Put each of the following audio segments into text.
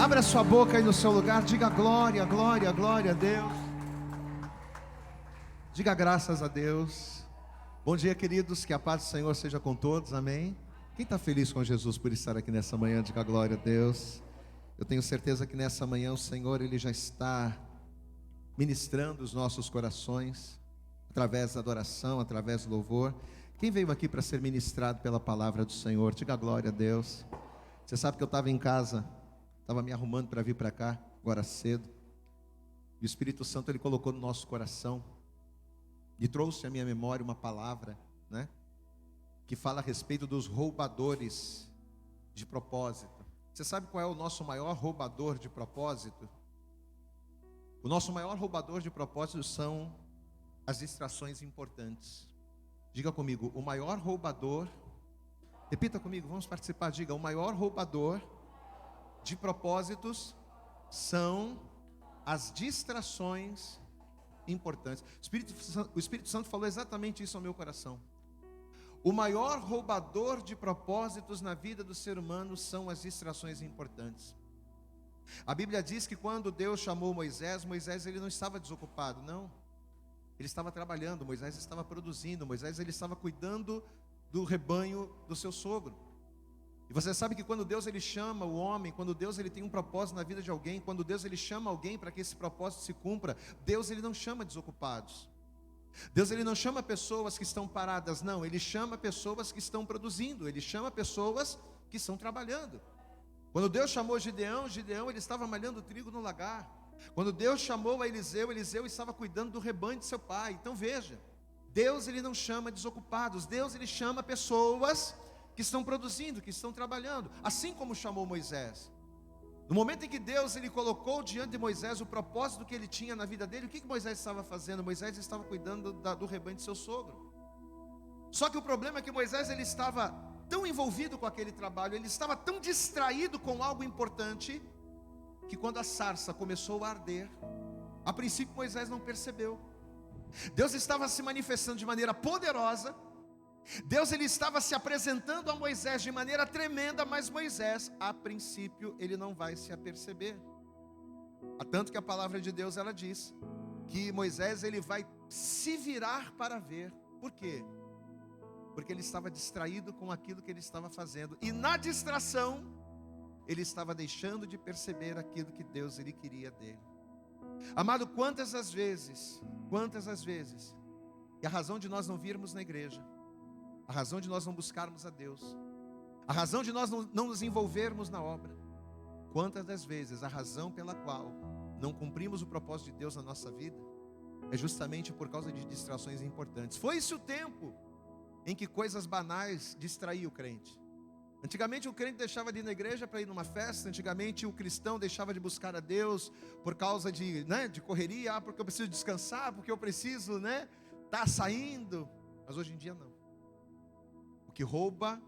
Abra sua boca aí no seu lugar, diga glória, glória, glória a Deus. Diga graças a Deus. Bom dia, queridos, que a paz do Senhor seja com todos, amém? Quem está feliz com Jesus por estar aqui nessa manhã, diga glória a Deus. Eu tenho certeza que nessa manhã o Senhor, Ele já está ministrando os nossos corações, através da adoração, através do louvor. Quem veio aqui para ser ministrado pela palavra do Senhor, diga glória a Deus. Você sabe que eu estava em casa, estava me arrumando para vir para cá, agora cedo, e o Espírito Santo Ele colocou no nosso coração, e trouxe à minha memória uma palavra, né, que fala a respeito dos roubadores de propósito. Você sabe qual é o nosso maior roubador de propósito? O nosso maior roubador de propósito são as distrações importantes. Diga comigo, o maior roubador, repita comigo, vamos participar, diga, o maior roubador de propósitos são as distrações importantes. O Espírito Santo falou exatamente isso ao meu coração. O maior roubador de propósitos na vida do ser humano são as distrações importantes. A Bíblia diz que quando Deus chamou Moisés, ele não estava desocupado, não. Ele estava trabalhando, Moisés estava produzindo, Moisés ele estava cuidando do rebanho do seu sogro. E você sabe que quando Deus ele chama o homem, quando Deus ele tem um propósito na vida de alguém, quando Deus ele chama alguém para que esse propósito se cumpra, Deus ele não chama desocupados. Deus ele não chama pessoas que estão paradas, não, ele chama pessoas que estão produzindo, ele chama pessoas que estão trabalhando. Quando Deus chamou Gideão, ele estava malhando trigo no lagar. Quando Deus chamou a Eliseu, Eliseu estava cuidando do rebanho de seu pai. Então veja, Deus ele não chama desocupados, Deus ele chama pessoas que estão produzindo, que estão trabalhando, assim como chamou Moisés. No momento em que Deus ele colocou diante de Moisés o propósito que ele tinha na vida dele, o que Moisés estava fazendo? Moisés estava cuidando do rebanho de seu sogro. Só que o problema é que Moisés ele estava tão envolvido com aquele trabalho, ele estava tão distraído com algo importante, que quando a sarça começou a arder, a princípio Moisés não percebeu. Deus estava se manifestando de maneira poderosa, Deus ele estava se apresentando a Moisés de maneira tremenda, mas Moisés, a princípio, ele não vai se aperceber. Tanto que a palavra de Deus ela diz que Moisés ele vai se virar para ver. Por quê? Porque ele estava distraído com aquilo que ele estava fazendo, e na distração ele estava deixando de perceber aquilo que Deus ele queria dele. Amado, quantas as vezes, e a razão de nós não virmos na igreja, a razão de nós não buscarmos a Deus, a razão de nós não nos envolvermos na obra, quantas das vezes a razão pela qual não cumprimos o propósito de Deus na nossa vida, é justamente por causa de distrações importantes. Foi-se o tempo em que coisas banais distraíam o crente. Antigamente o crente deixava de ir na igreja para ir numa festa, antigamente o cristão deixava de buscar a Deus por causa de correria, porque eu preciso descansar, porque eu preciso estar saindo, mas hoje em dia não. O que rouba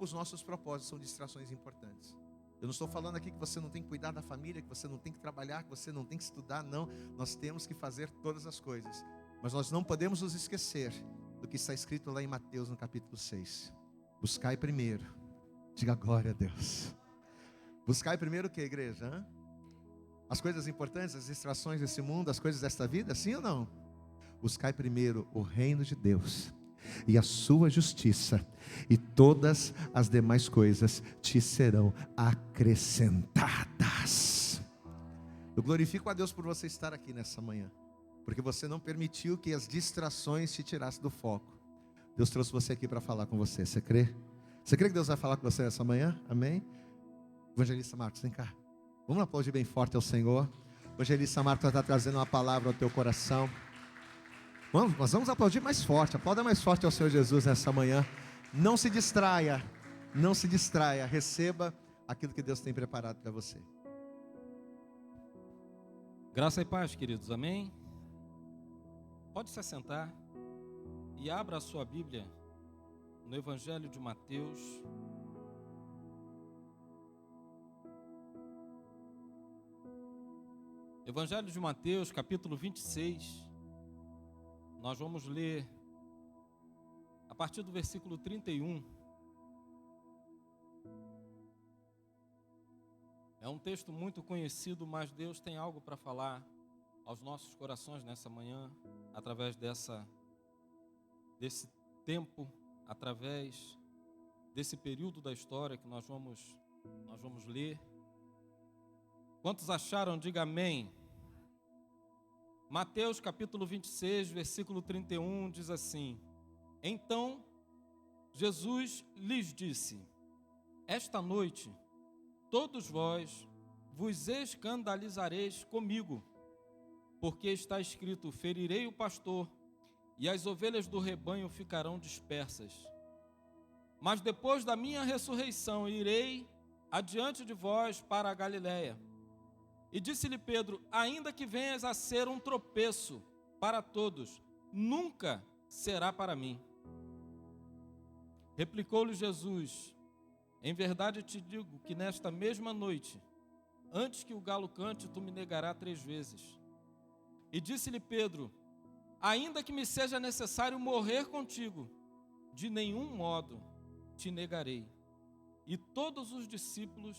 os nossos propósitos são distrações importantes. Eu não estou falando aqui que você não tem que cuidar da família, que você não tem que trabalhar, que você não tem que estudar, não. Nós temos que fazer todas as coisas, mas nós não podemos nos esquecer do que está escrito lá em Mateus no capítulo 6. Buscai primeiro, diga glória a Deus. Buscai primeiro o que, igreja? As coisas importantes, as distrações desse mundo, as coisas desta vida, sim ou não? Buscai primeiro o reino de Deus e a sua justiça, e todas as demais coisas te serão acrescentadas. Eu glorifico a Deus por você estar aqui nessa manhã, porque você não permitiu que as distrações te tirassem do foco. Deus trouxe você aqui para falar com você, você crê? Você crê que Deus vai falar com você nessa manhã? Amém? Evangelista Marcos, vem cá. Vamos aplaudir bem forte ao Senhor. Evangelista Marcos está trazendo uma palavra ao teu coração. Nós vamos aplaudir mais forte, aplauda mais forte ao Senhor Jesus nessa manhã. Não se distraia, receba aquilo que Deus tem preparado para você. Graça e paz, queridos, amém? Pode se assentar e abra a sua Bíblia no Evangelho de Mateus, Evangelho de Mateus, capítulo 26. Nós vamos ler a partir do versículo 31. É um texto muito conhecido, mas Deus tem algo para falar aos nossos corações nessa manhã, através desse tempo, através desse período da história que nós vamos ler. Quantos acharam? Diga amém. Mateus capítulo 26, versículo 31 diz assim: Então Jesus lhes disse: Esta noite todos vós vos escandalizareis comigo, porque está escrito: ferirei o pastor, e as ovelhas do rebanho ficarão dispersas. Mas depois da minha ressurreição irei adiante de vós para a Galiléia. E disse-lhe Pedro: ainda que venhas a ser um tropeço para todos, nunca será para mim. Replicou-lhe Jesus: em verdade te digo que nesta mesma noite, antes que o galo cante, tu me negarás 3 vezes. E disse-lhe Pedro: ainda que me seja necessário morrer contigo, de nenhum modo te negarei. E todos os discípulos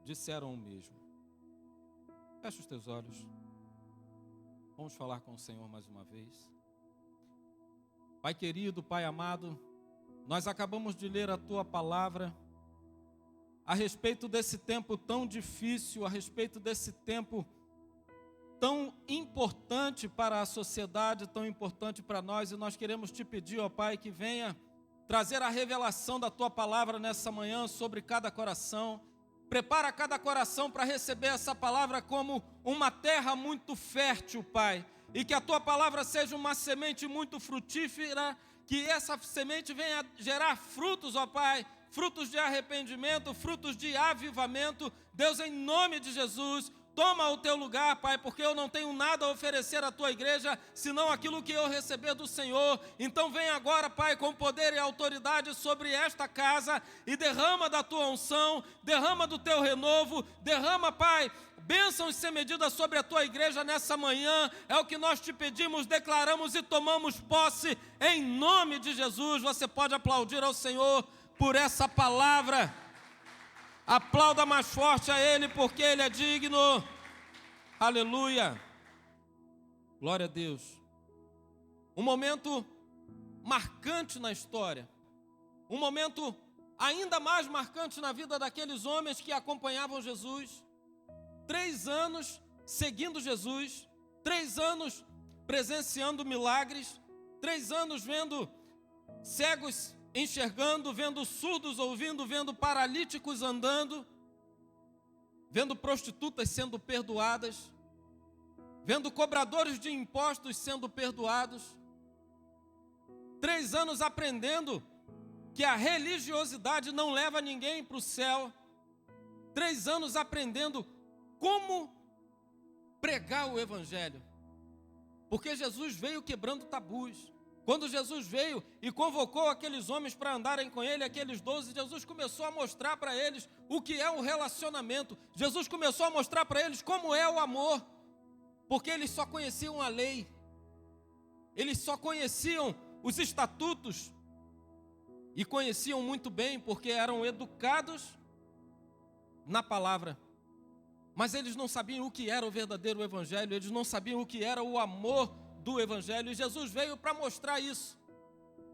disseram o mesmo. Fecha os teus olhos. Vamos falar com o Senhor mais uma vez. Pai querido, Pai amado, nós acabamos de ler a Tua palavra a respeito desse tempo tão difícil, a respeito desse tempo tão importante para a sociedade, tão importante para nós, e nós queremos te pedir, ó Pai, que venha trazer a revelação da Tua palavra nessa manhã sobre cada coração. Prepara cada coração para receber essa palavra como uma terra muito fértil, Pai, e que a Tua palavra seja uma semente muito frutífera, que essa semente venha gerar frutos, ó Pai, frutos de arrependimento, frutos de avivamento. Deus, em nome de Jesus, toma o Teu lugar, Pai, porque eu não tenho nada a oferecer à Tua igreja, senão aquilo que eu receber do Senhor. Então vem agora, Pai, com poder e autoridade sobre esta casa e derrama da Tua unção, derrama do Teu renovo, derrama, Pai, bênçãos sem medida sobre a Tua igreja nessa manhã. É o que nós te pedimos, declaramos e tomamos posse em nome de Jesus. Você pode aplaudir ao Senhor por essa palavra. Aplauda mais forte a Ele, porque Ele é digno. Aleluia. Glória a Deus. Um momento marcante na história. Um momento ainda mais marcante na vida daqueles homens que acompanhavam Jesus. 3 anos seguindo Jesus. 3 anos presenciando milagres. 3 anos vendo cegos enxergando, vendo surdos ouvindo, vendo paralíticos andando, vendo prostitutas sendo perdoadas, vendo cobradores de impostos sendo perdoados. 3 anos aprendendo que a religiosidade não leva ninguém para o céu. 3 anos aprendendo como pregar o Evangelho, porque Jesus veio quebrando tabus. Quando Jesus veio e convocou aqueles homens para andarem com Ele, aqueles 12, Jesus começou a mostrar para eles o que é o relacionamento. Jesus começou a mostrar para eles como é o amor, porque eles só conheciam a lei, eles só conheciam os estatutos, e conheciam muito bem, porque eram educados na palavra, mas eles não sabiam o que era o verdadeiro Evangelho, eles não sabiam o que era o amor do Evangelho, e Jesus veio para mostrar isso.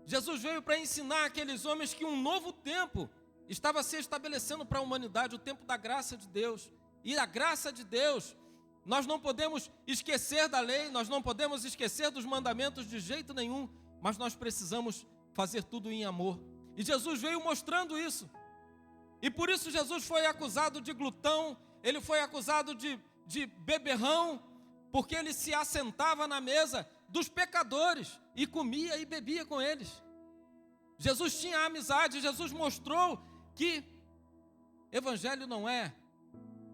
Jesus veio para ensinar aqueles homens que um novo tempo estava se estabelecendo para a humanidade, o tempo da graça de Deus. E a graça de Deus, nós não podemos esquecer da lei, nós não podemos esquecer dos mandamentos de jeito nenhum, mas nós precisamos fazer tudo em amor. E Jesus veio mostrando isso. E por isso Jesus foi acusado de glutão, ele foi acusado de beberrão, porque ele se assentava na mesa dos pecadores e comia e bebia com eles. Jesus tinha amizade, Jesus mostrou que Evangelho não é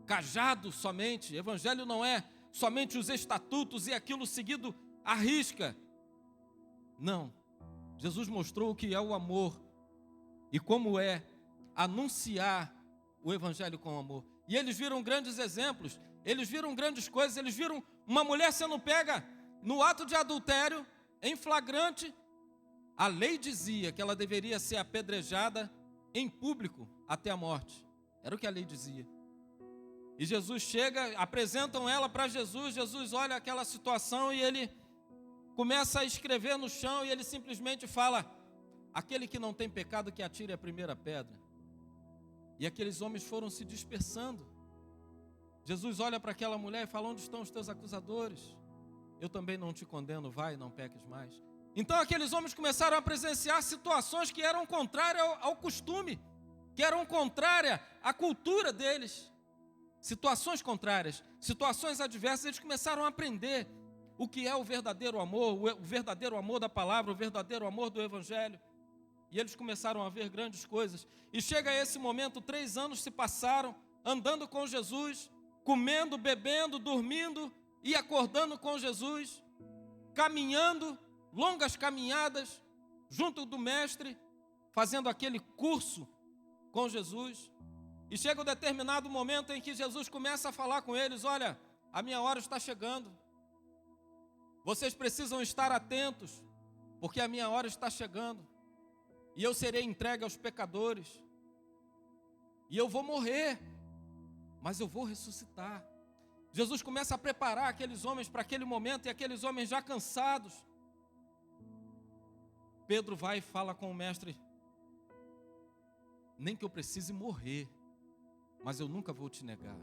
cajado somente, Evangelho não é somente os estatutos e aquilo seguido à risca. Não, Jesus mostrou o que é o amor e como é anunciar o Evangelho com amor. E eles viram grandes exemplos, eles viram grandes coisas, eles viram uma mulher sendo pega no ato de adultério, em flagrante. A lei dizia que ela deveria ser apedrejada em público até a morte. Era o que a lei dizia. E Jesus chega, apresentam ela para Jesus. Jesus olha aquela situação e ele começa a escrever no chão e ele simplesmente fala: aquele que não tem pecado que atire a primeira pedra. E aqueles homens foram se dispersando. Jesus olha para aquela mulher e fala: onde estão os teus acusadores? Eu também não te condeno, vai, não peques mais. Então aqueles homens começaram a presenciar situações que eram contrárias ao costume, que eram contrárias à cultura deles. Situações contrárias, situações adversas. Eles começaram a aprender o que é o verdadeiro amor da palavra, o verdadeiro amor do Evangelho. E eles começaram a ver grandes coisas. E chega esse momento, 3 anos se passaram, andando com Jesus, comendo, bebendo, dormindo e acordando com Jesus, caminhando, longas caminhadas, junto do Mestre, fazendo aquele curso com Jesus. E chega um determinado momento em que Jesus começa a falar com eles: olha, a minha hora está chegando. Vocês precisam estar atentos, porque a minha hora está chegando. E eu serei entregue aos pecadores. E eu vou morrer, mas eu vou ressuscitar. Jesus começa a preparar aqueles homens para aquele momento, e aqueles homens já cansados. Pedro vai e fala com o mestre: nem que eu precise morrer, mas eu nunca vou te negar.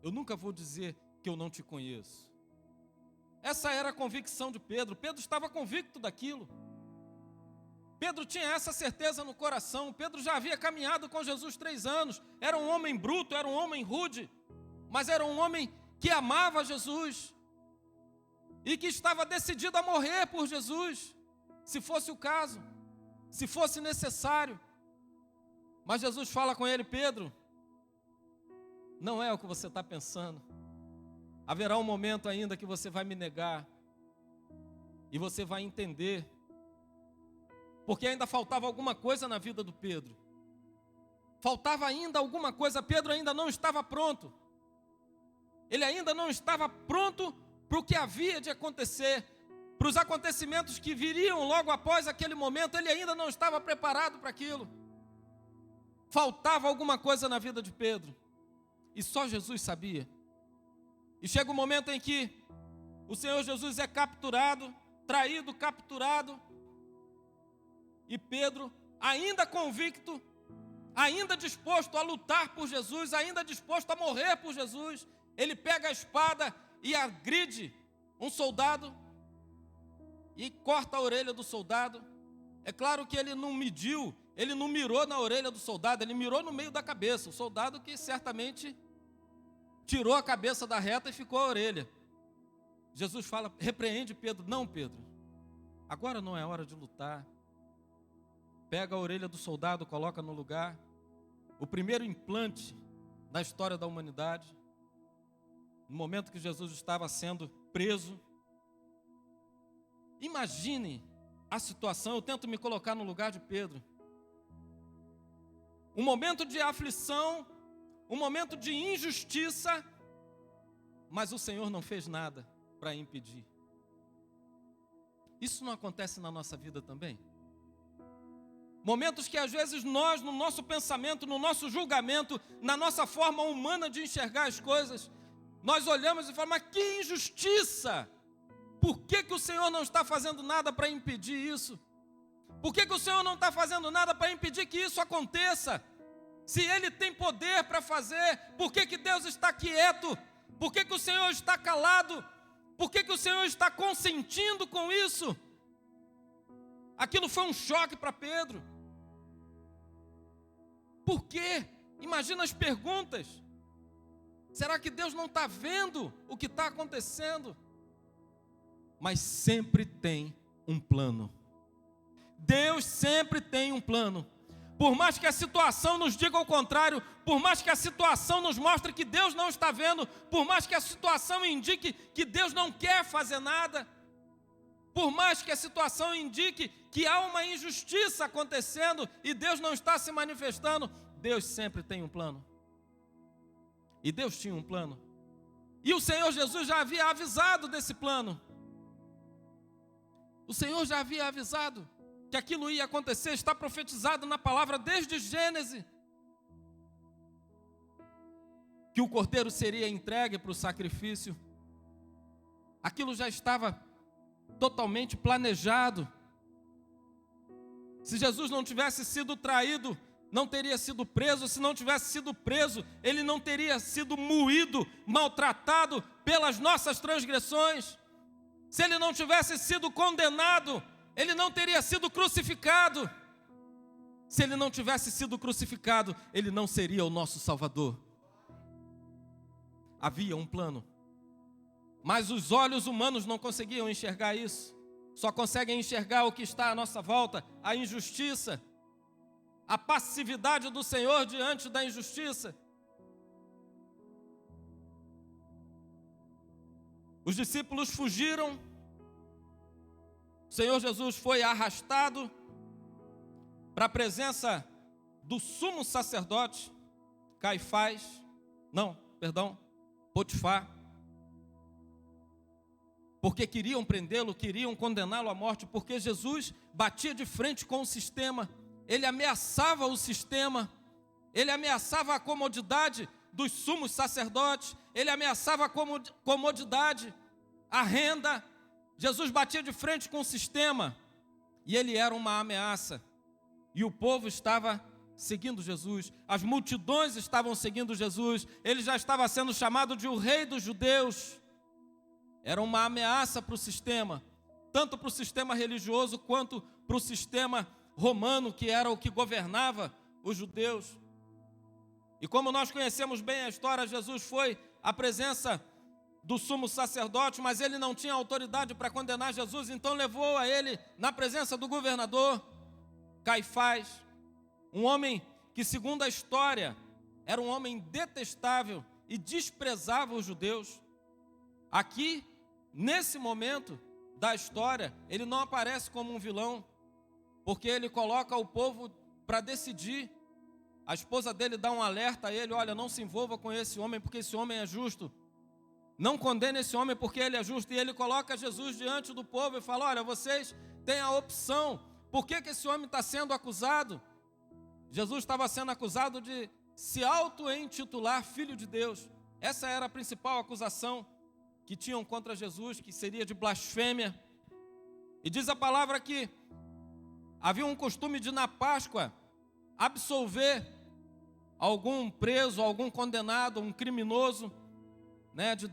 Eu nunca vou dizer que eu não te conheço. Essa era a convicção de Pedro. Pedro estava convicto daquilo. Pedro tinha essa certeza no coração. Pedro já havia caminhado com Jesus 3 anos. Era um homem bruto, era um homem rude, mas era um homem que amava Jesus e que estava decidido a morrer por Jesus, se fosse o caso, se fosse necessário. Mas Jesus fala com ele: Pedro, não é o que você está pensando. Haverá um momento ainda que você vai me negar e você vai entender, porque ainda faltava alguma coisa na vida do Pedro. Faltava ainda alguma coisa. Pedro ainda não estava pronto. Ele ainda não estava pronto para o que havia de acontecer, para os acontecimentos que viriam logo após aquele momento. Ele ainda não estava preparado para aquilo. Faltava alguma coisa na vida de Pedro, e só Jesus sabia. E chega um momento em que o Senhor Jesus é capturado, traído, capturado, e Pedro, ainda convicto, ainda disposto a lutar por Jesus, ainda disposto a morrer por Jesus, ele pega a espada e agride um soldado e corta a orelha do soldado. É claro que ele não mediu, ele não mirou na orelha do soldado, ele mirou no meio da cabeça. O soldado que certamente tirou a cabeça da reta e ficou a orelha. Jesus fala, repreende Pedro: não, Pedro, agora não é hora de lutar. Pega a orelha do soldado, coloca no lugar. O primeiro implante na história da humanidade. No momento que Jesus estava sendo preso. Imagine a situação, eu tento me colocar no lugar de Pedro. Um momento de aflição, um momento de injustiça, mas o Senhor não fez nada para impedir. Isso não acontece na nossa vida também? Momentos que às vezes nós, no nosso pensamento, no nosso julgamento, na nossa forma humana de enxergar as coisas, nós olhamos e falamos: mas que injustiça! Por que o Senhor não está fazendo nada para impedir isso? Por que o Senhor não está fazendo nada para impedir que isso aconteça? Se Ele tem poder para fazer, por que Deus está quieto? Por que o Senhor está calado? Por que o Senhor está consentindo com isso? Aquilo foi um choque para Pedro. Por quê? Imagina as perguntas. Será que Deus não está vendo o que está acontecendo? Mas sempre tem um plano. Deus sempre tem um plano. Por mais que a situação nos diga o contrário, por mais que a situação nos mostre que Deus não está vendo, por mais que a situação indique que Deus não quer fazer nada, por mais que a situação indique que há uma injustiça acontecendo e Deus não está se manifestando, Deus sempre tem um plano. E Deus tinha um plano. E o Senhor Jesus já havia avisado desse plano. O Senhor já havia avisado que aquilo ia acontecer, está profetizado na palavra desde Gênesis. que o cordeiro seria entregue para o sacrifício. Aquilo já estava totalmente planejado. Se Jesus não tivesse sido traído, não teria sido preso. Se não tivesse sido preso, ele não teria sido moído, maltratado pelas nossas transgressões. Se ele não tivesse sido condenado, ele não teria sido crucificado. Se ele não tivesse sido crucificado, ele não seria o nosso Salvador. Havia um plano, mas os olhos humanos não conseguiam enxergar isso. Só conseguem enxergar o que está à nossa volta, a injustiça, a passividade do Senhor diante da injustiça. Os discípulos fugiram, o Senhor Jesus foi arrastado para a presença do sumo sacerdote, Potifar, porque queriam prendê-lo, queriam condená-lo à morte, porque Jesus batia de frente com o sistema, ele ameaçava o sistema, ele ameaçava a comodidade dos sumos sacerdotes, ele ameaçava a comodidade, a renda. Jesus batia de frente com o sistema, e ele era uma ameaça, e o povo estava seguindo Jesus, as multidões estavam seguindo Jesus, ele já estava sendo chamado de o rei dos judeus. Era uma ameaça para o sistema, tanto para o sistema religioso quanto para o sistema romano, que era o que governava os judeus. E como nós conhecemos bem a história, Jesus foi à presença do sumo sacerdote, mas ele não tinha autoridade para condenar Jesus, então levou a ele na presença do governador Caifás, um homem que, segundo a história, era um homem detestável e desprezava os judeus. Aqui, nesse momento da história, ele não aparece como um vilão, porque ele coloca o povo para decidir. A esposa dele dá um alerta a ele: olha, não se envolva com esse homem, porque esse homem é justo. Não condene esse homem, porque ele é justo. E ele coloca Jesus diante do povo e fala: olha, vocês têm a opção. Por que esse homem está sendo acusado? Jesus estava sendo acusado de se auto-intitular Filho de Deus. Essa era a principal acusação que tinham contra Jesus, que seria de blasfêmia. E diz a palavra que havia um costume de, na Páscoa, absolver algum preso, algum condenado, um criminoso, né, de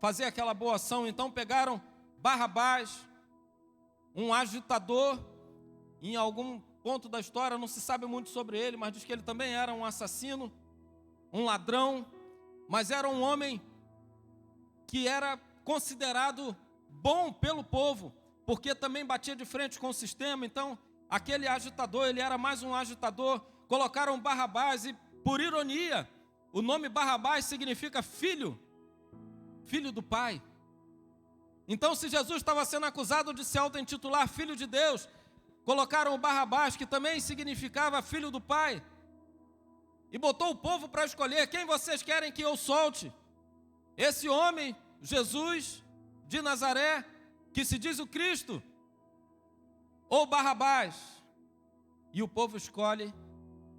fazer aquela boa ação. Então pegaram Barrabás, um agitador. Em algum ponto da história não se sabe muito sobre ele, mas diz que ele também era um assassino, um ladrão, mas era um homem que era considerado bom pelo povo, porque também batia de frente com o sistema. Então aquele agitador, ele era mais um agitador. Colocaram Barrabás, e por ironia, o nome Barrabás significa filho do pai. Então, se Jesus estava sendo acusado de se auto-intitular Filho de Deus, colocaram o Barrabás, que também significava filho do pai, e botou o povo para escolher: quem vocês querem que eu solte? Esse homem, Jesus de Nazaré, que se diz o Cristo, ou Barrabás? E o povo escolhe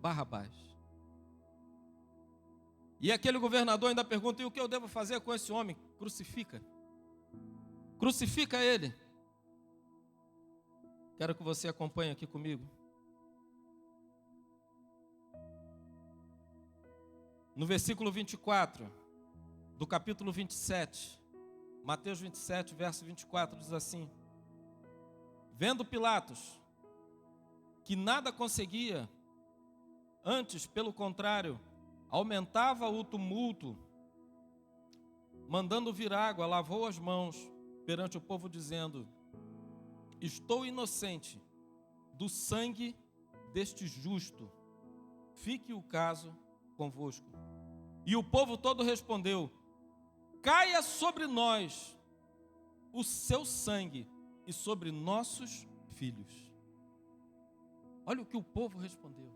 Barrabás. E aquele governador ainda pergunta: e o que eu devo fazer com esse homem? Crucifica ele. Quero que você acompanhe aqui comigo. No versículo 24 do capítulo 27, Mateus 27, verso 24, diz assim: vendo Pilatos que nada conseguia, antes, pelo contrário, aumentava o tumulto, mandando vir água, lavou as mãos perante o povo, dizendo: estou inocente do sangue deste justo, fique o caso convosco. E o povo todo respondeu: caia sobre nós o seu sangue e sobre nossos filhos. Olha o que o povo respondeu: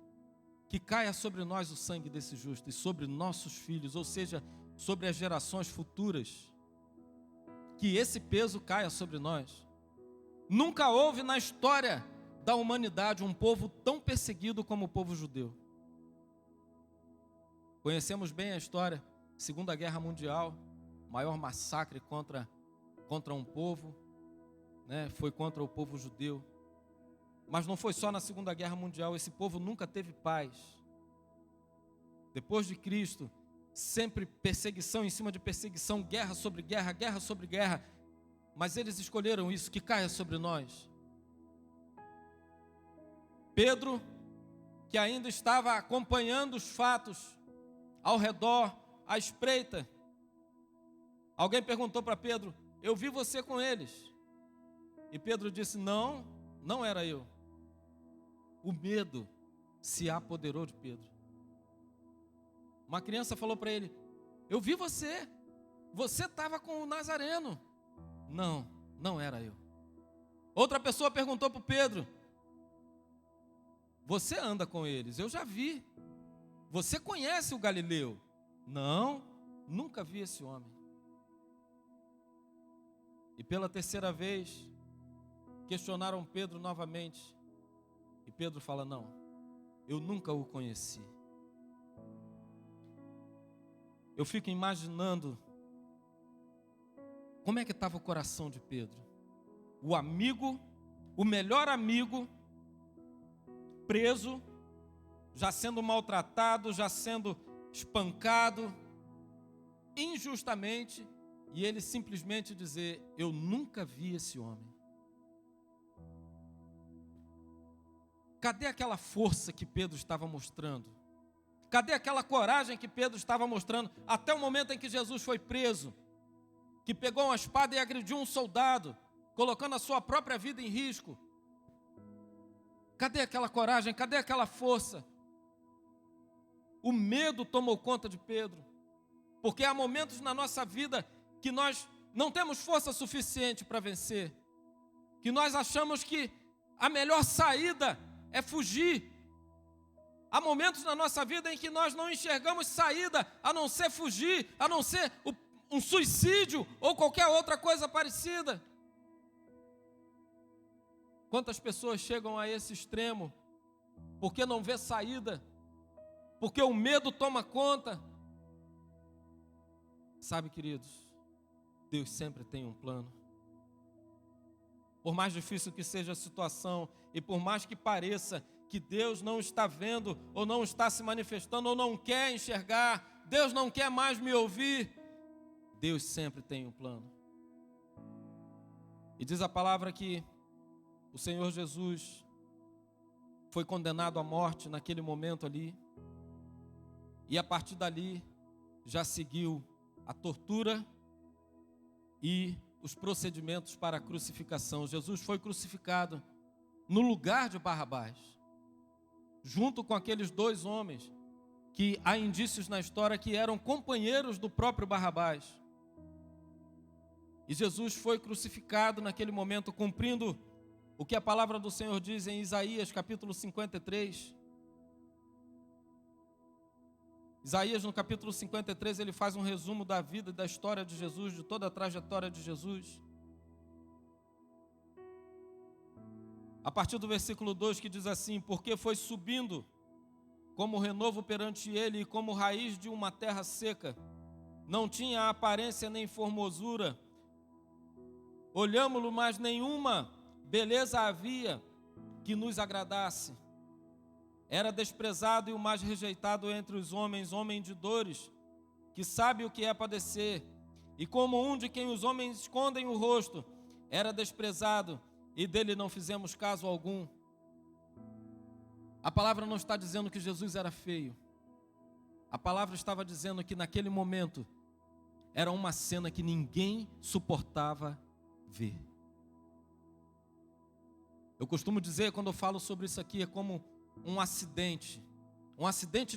que caia sobre nós o sangue desse justo e sobre nossos filhos, ou seja, sobre as gerações futuras, que esse peso caia sobre nós. Nunca houve na história da humanidade um povo tão perseguido como o povo judeu. Conhecemos bem a história, Segunda Guerra Mundial, maior massacre contra um povo, né? Foi contra o povo judeu. Mas não foi só na Segunda Guerra Mundial, esse povo nunca teve paz. Depois de Cristo, sempre perseguição em cima de perseguição, guerra sobre guerra, guerra sobre guerra. Mas eles escolheram isso, que caia sobre nós. Pedro, que ainda estava acompanhando os fatos ao redor, à espreita. Alguém perguntou para Pedro: eu vi você com eles. E Pedro disse: não, não era eu. O medo se apoderou de Pedro. Uma criança falou para ele: eu vi você estava com o Nazareno. Não, não era eu. Outra pessoa perguntou para Pedro: você anda com eles? Eu já vi. Você conhece o Galileu? Não, nunca vi esse homem. E pela terceira vez, questionaram Pedro novamente. E Pedro fala: não, eu nunca o conheci. Eu fico imaginando como é que estava o coração de Pedro. O amigo, o melhor amigo, preso, já sendo maltratado, já sendo espancado, injustamente, e ele simplesmente dizer: eu nunca vi esse homem. Cadê aquela força que Pedro estava mostrando? Cadê aquela coragem que Pedro estava mostrando até o momento em que Jesus foi preso, que pegou uma espada e agrediu um soldado, colocando a sua própria vida em risco? Cadê aquela coragem? Cadê aquela força? O medo tomou conta de Pedro, porque há momentos na nossa vida que nós não temos força suficiente para vencer, que nós achamos que a melhor saída é fugir. Há momentos na nossa vida em que nós não enxergamos saída, a não ser fugir, a não ser um suicídio ou qualquer outra coisa parecida. Quantas pessoas chegam a esse extremo porque não vê saída, porque o medo toma conta? Sabe, queridos, Deus sempre tem um plano. Por mais difícil que seja a situação e por mais que pareça que Deus não está vendo, ou não está se manifestando, ou não quer enxergar, Deus não quer mais me ouvir, Deus sempre tem um plano. E diz a palavra que o Senhor Jesus foi condenado à morte naquele momento ali, e a partir dali já seguiu a tortura e os procedimentos para a crucificação. Jesus foi crucificado no lugar de Barrabás, junto com aqueles dois homens que há indícios na história que eram companheiros do próprio Barrabás. E Jesus foi crucificado naquele momento, cumprindo o que a palavra do Senhor diz em Isaías capítulo 53. Isaías, no capítulo 53, ele faz um resumo da vida e da história de Jesus, de toda a trajetória de Jesus. A partir do versículo 2, que diz assim: porque foi subindo como renovo perante ele e como raiz de uma terra seca, não tinha aparência nem formosura, olhámo-lo, mas nenhuma beleza havia que nos agradasse. Era desprezado e o mais rejeitado entre os homens, homem de dores, que sabe o que é padecer, e como um de quem os homens escondem o rosto, era desprezado, e dele não fizemos caso algum. A palavra não está dizendo que Jesus era feio. A palavra estava dizendo que naquele momento era uma cena que ninguém suportava ver. Eu costumo dizer, quando eu falo sobre isso aqui, é como um acidente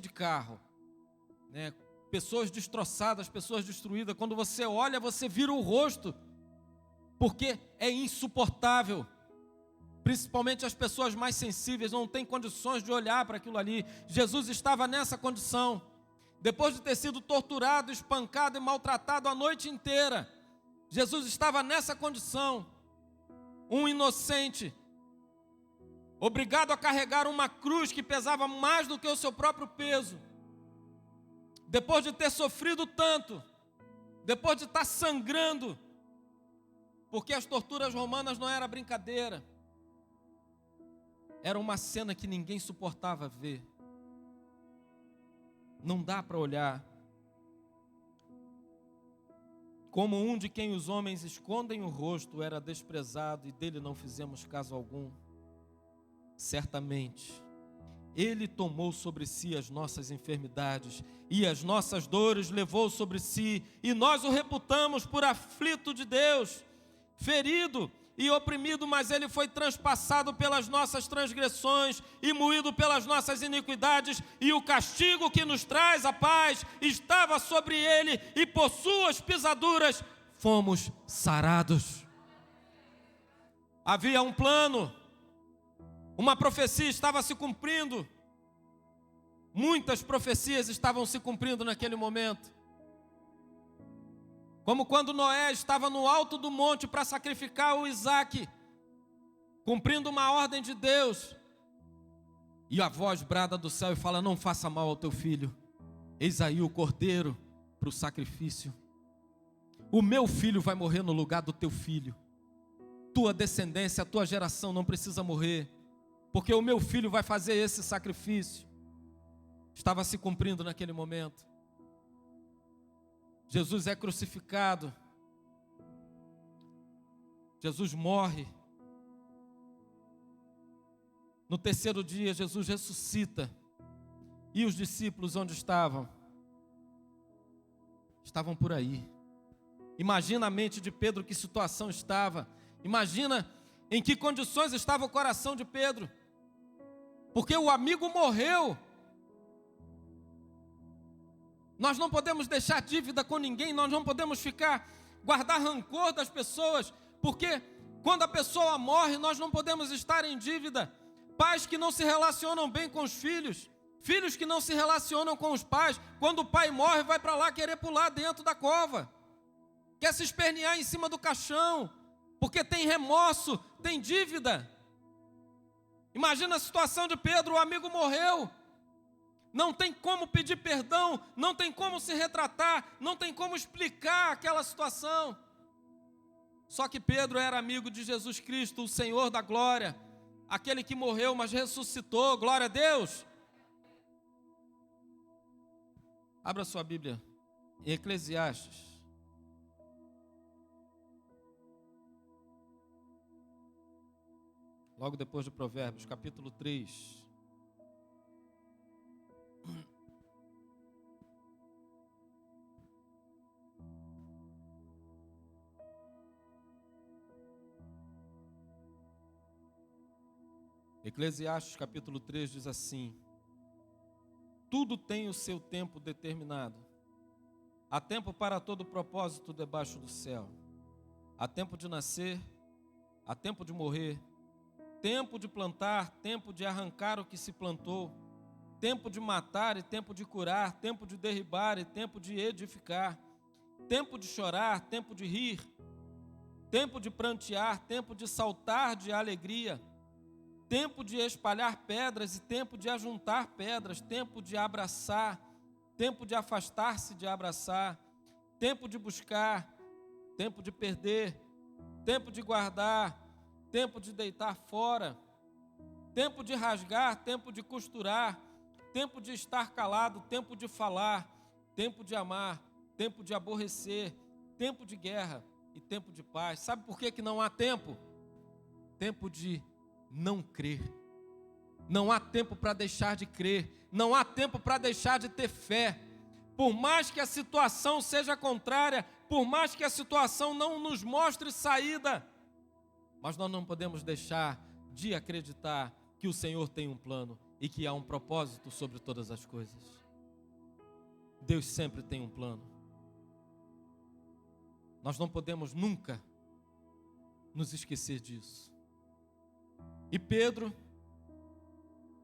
de carro, né? Pessoas destroçadas, pessoas destruídas. Quando você olha, você vira o rosto, porque é insuportável. Principalmente as pessoas mais sensíveis não têm condições de olhar para aquilo ali. Jesus estava nessa condição, depois de ter sido torturado, espancado e maltratado a noite inteira. Jesus estava nessa condição, um inocente, obrigado a carregar uma cruz que pesava mais do que o seu próprio peso, depois de ter sofrido tanto, depois de estar sangrando, porque as torturas romanas não era brincadeira, era uma cena que ninguém suportava ver. Não dá para olhar. Como um de quem os homens escondem o rosto era desprezado e dele não fizemos caso algum. Certamente, Ele tomou sobre si as nossas enfermidades e as nossas dores levou sobre si, e nós o reputamos por aflito de Deus, ferido e oprimido, mas Ele foi transpassado pelas nossas transgressões e moído pelas nossas iniquidades, e o castigo que nos traz a paz estava sobre Ele, e por suas pisaduras fomos sarados. Havia um plano, uma profecia estava se cumprindo. Muitas profecias estavam se cumprindo naquele momento. Como quando Noé estava no alto do monte para sacrificar o Isaque, cumprindo uma ordem de Deus. E a voz brada do céu e fala: não faça mal ao teu filho. Eis aí o cordeiro para o sacrifício. O meu filho vai morrer no lugar do teu filho. Tua descendência, a tua geração não precisa morrer, porque o meu filho vai fazer esse sacrifício. Estava se cumprindo naquele momento. Jesus é crucificado. Jesus morre. No terceiro dia, Jesus ressuscita. E os discípulos onde estavam? Estavam por aí. Imagina a mente de Pedro, que situação estava. Imagina em que condições estava o coração de Pedro. Porque o amigo morreu. Nós não podemos deixar dívida com ninguém, nós não podemos guardar rancor das pessoas, porque quando a pessoa morre, nós não podemos estar em dívida. Pais que não se relacionam bem com os filhos, filhos que não se relacionam com os pais, quando o pai morre, vai para lá querer pular dentro da cova, quer se espernear em cima do caixão, porque tem remorso, tem dívida. Imagina a situação de Pedro, o amigo morreu. Não tem como pedir perdão, não tem como se retratar, não tem como explicar aquela situação. Só que Pedro era amigo de Jesus Cristo, o Senhor da glória, aquele que morreu, mas ressuscitou, glória a Deus. Abra sua Bíblia em Eclesiastes. Logo depois de Provérbios, capítulo 3. Eclesiastes capítulo 3 diz assim: tudo tem o seu tempo determinado. Há tempo para todo propósito debaixo do céu. Há tempo de nascer, há tempo de morrer, tempo de plantar, tempo de arrancar o que se plantou, tempo de matar e tempo de curar, tempo de derribar e tempo de edificar, tempo de chorar, tempo de rir, tempo de prantear, tempo de saltar de alegria, tempo de espalhar pedras e tempo de ajuntar pedras, tempo de abraçar, tempo de afastar-se de abraçar, tempo de buscar, tempo de perder, tempo de guardar, tempo de deitar fora, tempo de rasgar, tempo de costurar, tempo de estar calado, tempo de falar, tempo de amar, tempo de aborrecer, tempo de guerra e tempo de paz. Sabe por que não há tempo? Tempo de não crer. Não há tempo para deixar de crer. Não há tempo para deixar de ter fé. Por mais que a situação seja contrária, por mais que a situação não nos mostre saída, mas nós não podemos deixar de acreditar que o Senhor tem um plano e que há um propósito sobre todas as coisas. Deus sempre tem um plano. Nós não podemos nunca nos esquecer disso. E Pedro,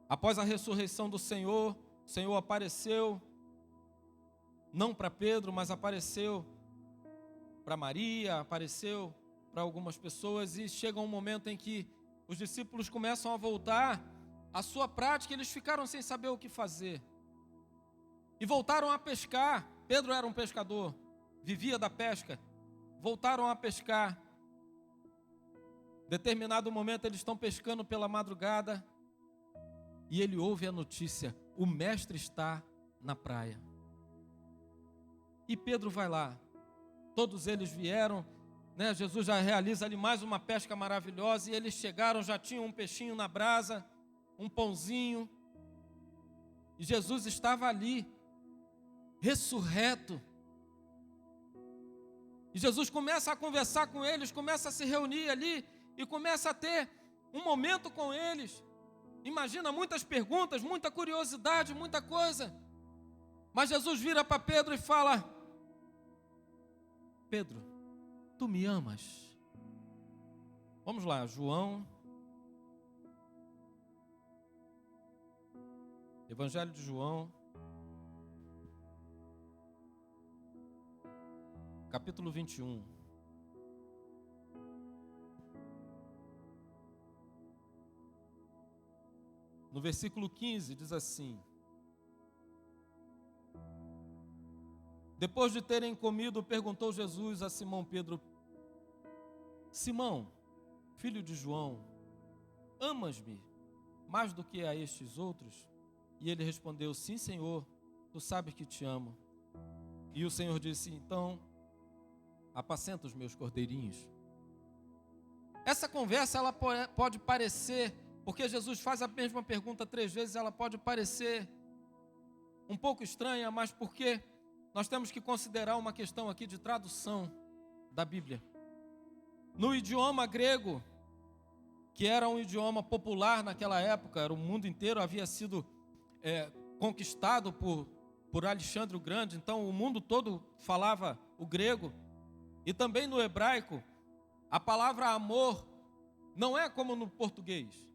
após a ressurreição do Senhor, o Senhor apareceu, não para Pedro, mas apareceu para Maria, apareceu para algumas pessoas, e chega um momento em que os discípulos começam a voltar à sua prática, eles ficaram sem saber o que fazer. e voltaram a pescar. Pedro era um pescador, vivia da pesca. Voltaram a pescar. Determinado momento eles estão pescando pela madrugada e ele ouve a notícia: o mestre está na praia. E Pedro vai lá. Todos eles vieram, né? Jesus já realiza ali mais uma pesca maravilhosa e eles chegaram, já tinham um peixinho na brasa, um pãozinho. E Jesus estava ali, ressurreto. E Jesus começa a conversar com eles, começa a se reunir ali e começa a ter um momento com eles. Imagina muitas perguntas, muita curiosidade, muita coisa. Mas Jesus vira para Pedro e fala: Pedro, tu me amas? Vamos lá, João. Evangelho de João, capítulo 21. No versículo 15 diz assim: depois de terem comido, perguntou Jesus a Simão Pedro: Simão, filho de João, amas-me mais do que a estes outros? E ele respondeu: sim, Senhor, tu sabes que te amo. E o Senhor disse: então, apacenta os meus cordeirinhos. Essa conversa, ela pode parecer, porque Jesus faz a mesma pergunta 3 vezes, ela pode parecer um pouco estranha, mas porque nós temos que considerar uma questão aqui de tradução da Bíblia. No idioma grego, que era um idioma popular naquela época, era o mundo inteiro, havia sido conquistado por Alexandre o Grande, então o mundo todo falava o grego. E também no hebraico, a palavra amor não é como no português.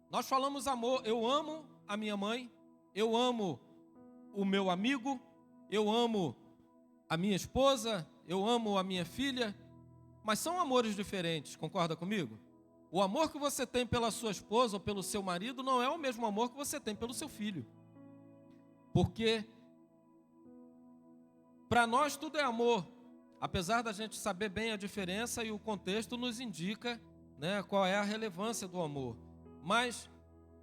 Nós falamos amor, eu amo a minha mãe, eu amo o meu amigo, eu amo a minha esposa, eu amo a minha filha, mas são amores diferentes, concorda comigo? O amor que você tem pela sua esposa ou pelo seu marido não é o mesmo amor que você tem pelo seu filho. Porque para nós tudo é amor, apesar da gente saber bem a diferença e o contexto nos indica, né, qual é a relevância do amor. Mas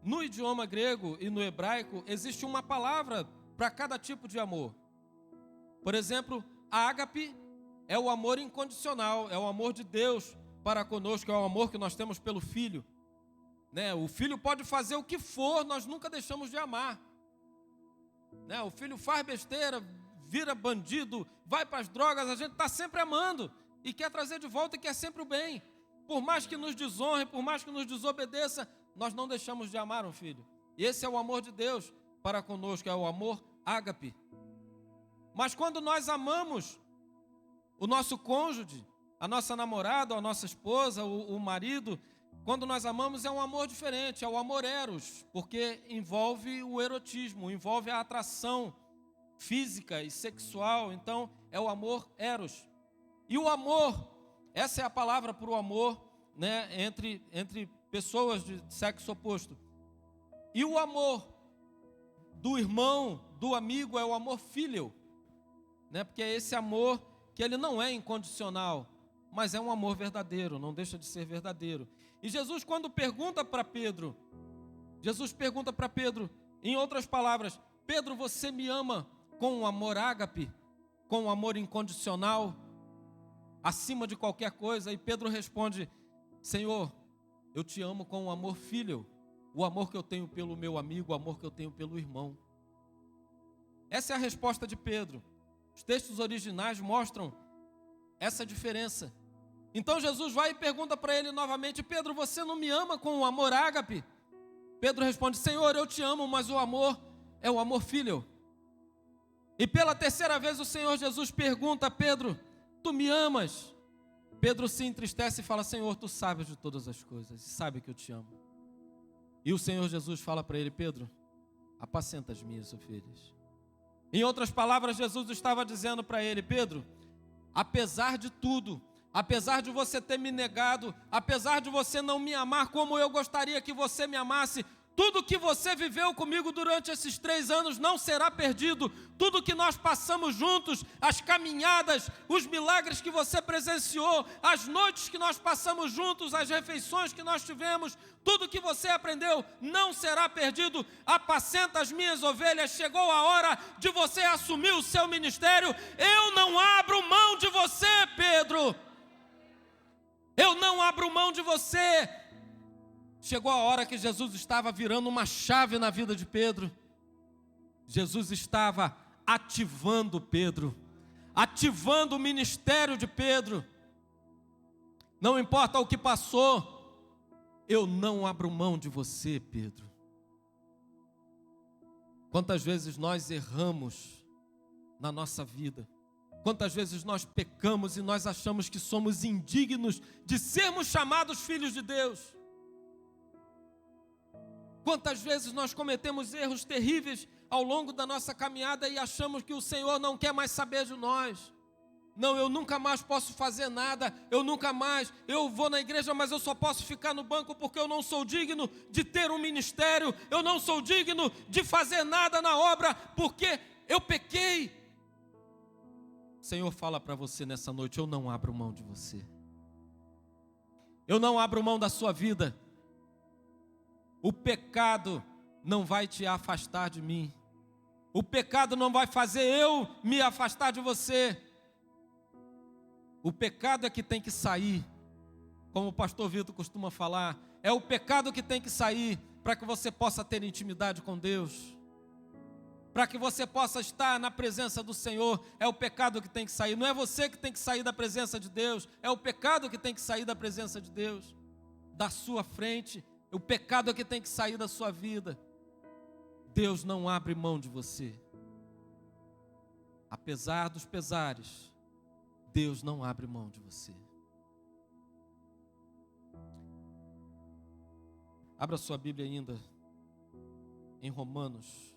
no idioma grego e no hebraico existe uma palavra para cada tipo de amor. Por exemplo, ágape é o amor incondicional, é o amor de Deus para conosco, é o amor que nós temos pelo filho, né? O filho pode fazer o que for, nós nunca deixamos de amar, né? O filho faz besteira, vira bandido, vai para as drogas, a gente está sempre amando e quer trazer de volta e quer sempre o bem. Por mais que nos desonre, por mais que nos desobedeça, nós não deixamos de amar um filho. E esse é o amor de Deus para conosco, é o amor ágape. Mas quando nós amamos o nosso cônjuge, a nossa namorada, a nossa esposa, o marido, quando nós amamos é um amor diferente, é o amor eros, porque envolve o erotismo, envolve a atração física e sexual, então é o amor eros. E o amor, essa é a palavra para o amor, né, entre pessoas de sexo oposto. E o amor do irmão, do amigo, é o amor filial, né, porque é esse amor que ele não é incondicional, mas é um amor verdadeiro, não deixa de ser verdadeiro. E Jesus, quando pergunta para Pedro, em outras palavras: Pedro, você me ama com um amor ágape, com um amor incondicional, acima de qualquer coisa? E Pedro responde: Senhor, eu te amo com um amor filial, o amor que eu tenho pelo meu amigo, o amor que eu tenho pelo irmão. Essa é a resposta de Pedro. Os textos originais mostram essa diferença. Então Jesus vai e pergunta para ele novamente: Pedro, você não me ama com o amor ágape? Pedro responde: Senhor, eu te amo, mas o amor é o amor filial. E pela terceira vez o Senhor Jesus pergunta a Pedro: tu me amas? Pedro se entristece e fala: Senhor, tu sabes de todas as coisas e sabe que eu te amo. E o Senhor Jesus fala para ele: Pedro, apacenta as minhas ovelhas. Em outras palavras, Jesus estava dizendo para ele: Pedro, apesar de tudo, apesar de você ter me negado, apesar de você não me amar como eu gostaria que você me amasse, Tudo que você viveu comigo durante esses 3 anos não será perdido. Tudo que nós passamos juntos, as caminhadas, os milagres que você presenciou, as noites que nós passamos juntos, as refeições que nós tivemos, tudo que você aprendeu não será perdido. Apacenta as minhas ovelhas. Chegou a hora de você assumir o seu ministério. Eu não abro mão de você, Pedro. Eu não abro mão de você. Chegou a hora que Jesus estava virando uma chave na vida de Pedro. Jesus estava ativando Pedro, ativando o ministério de Pedro. Não importa o que passou, eu não abro mão de você, Pedro. Quantas vezes nós erramos na nossa vida? Quantas vezes nós pecamos e nós achamos que somos indignos de sermos chamados filhos de Deus? Quantas vezes nós cometemos erros terríveis ao longo da nossa caminhada e achamos que o Senhor não quer mais saber de nós. Não, eu nunca mais posso fazer nada, eu vou na igreja, mas eu só posso ficar no banco porque eu não sou digno de ter um ministério, eu não sou digno de fazer nada na obra porque eu pequei. O Senhor fala para você nessa noite: eu não abro mão de você. Eu não abro mão da sua vida. O pecado não vai te afastar de mim. O pecado não vai fazer eu me afastar de você. O pecado é que tem que sair. Como o pastor Vitor costuma falar, é o pecado que tem que sair para que você possa ter intimidade com Deus. Para que você possa estar na presença do Senhor, é o pecado que tem que sair. Não é você que tem que sair da presença de Deus, é o pecado que tem que sair da presença de Deus, da sua frente. O pecado é que tem que sair da sua vida. Deus não abre mão de você. Apesar dos pesares, Deus não abre mão de você. Abra sua Bíblia ainda em Romanos.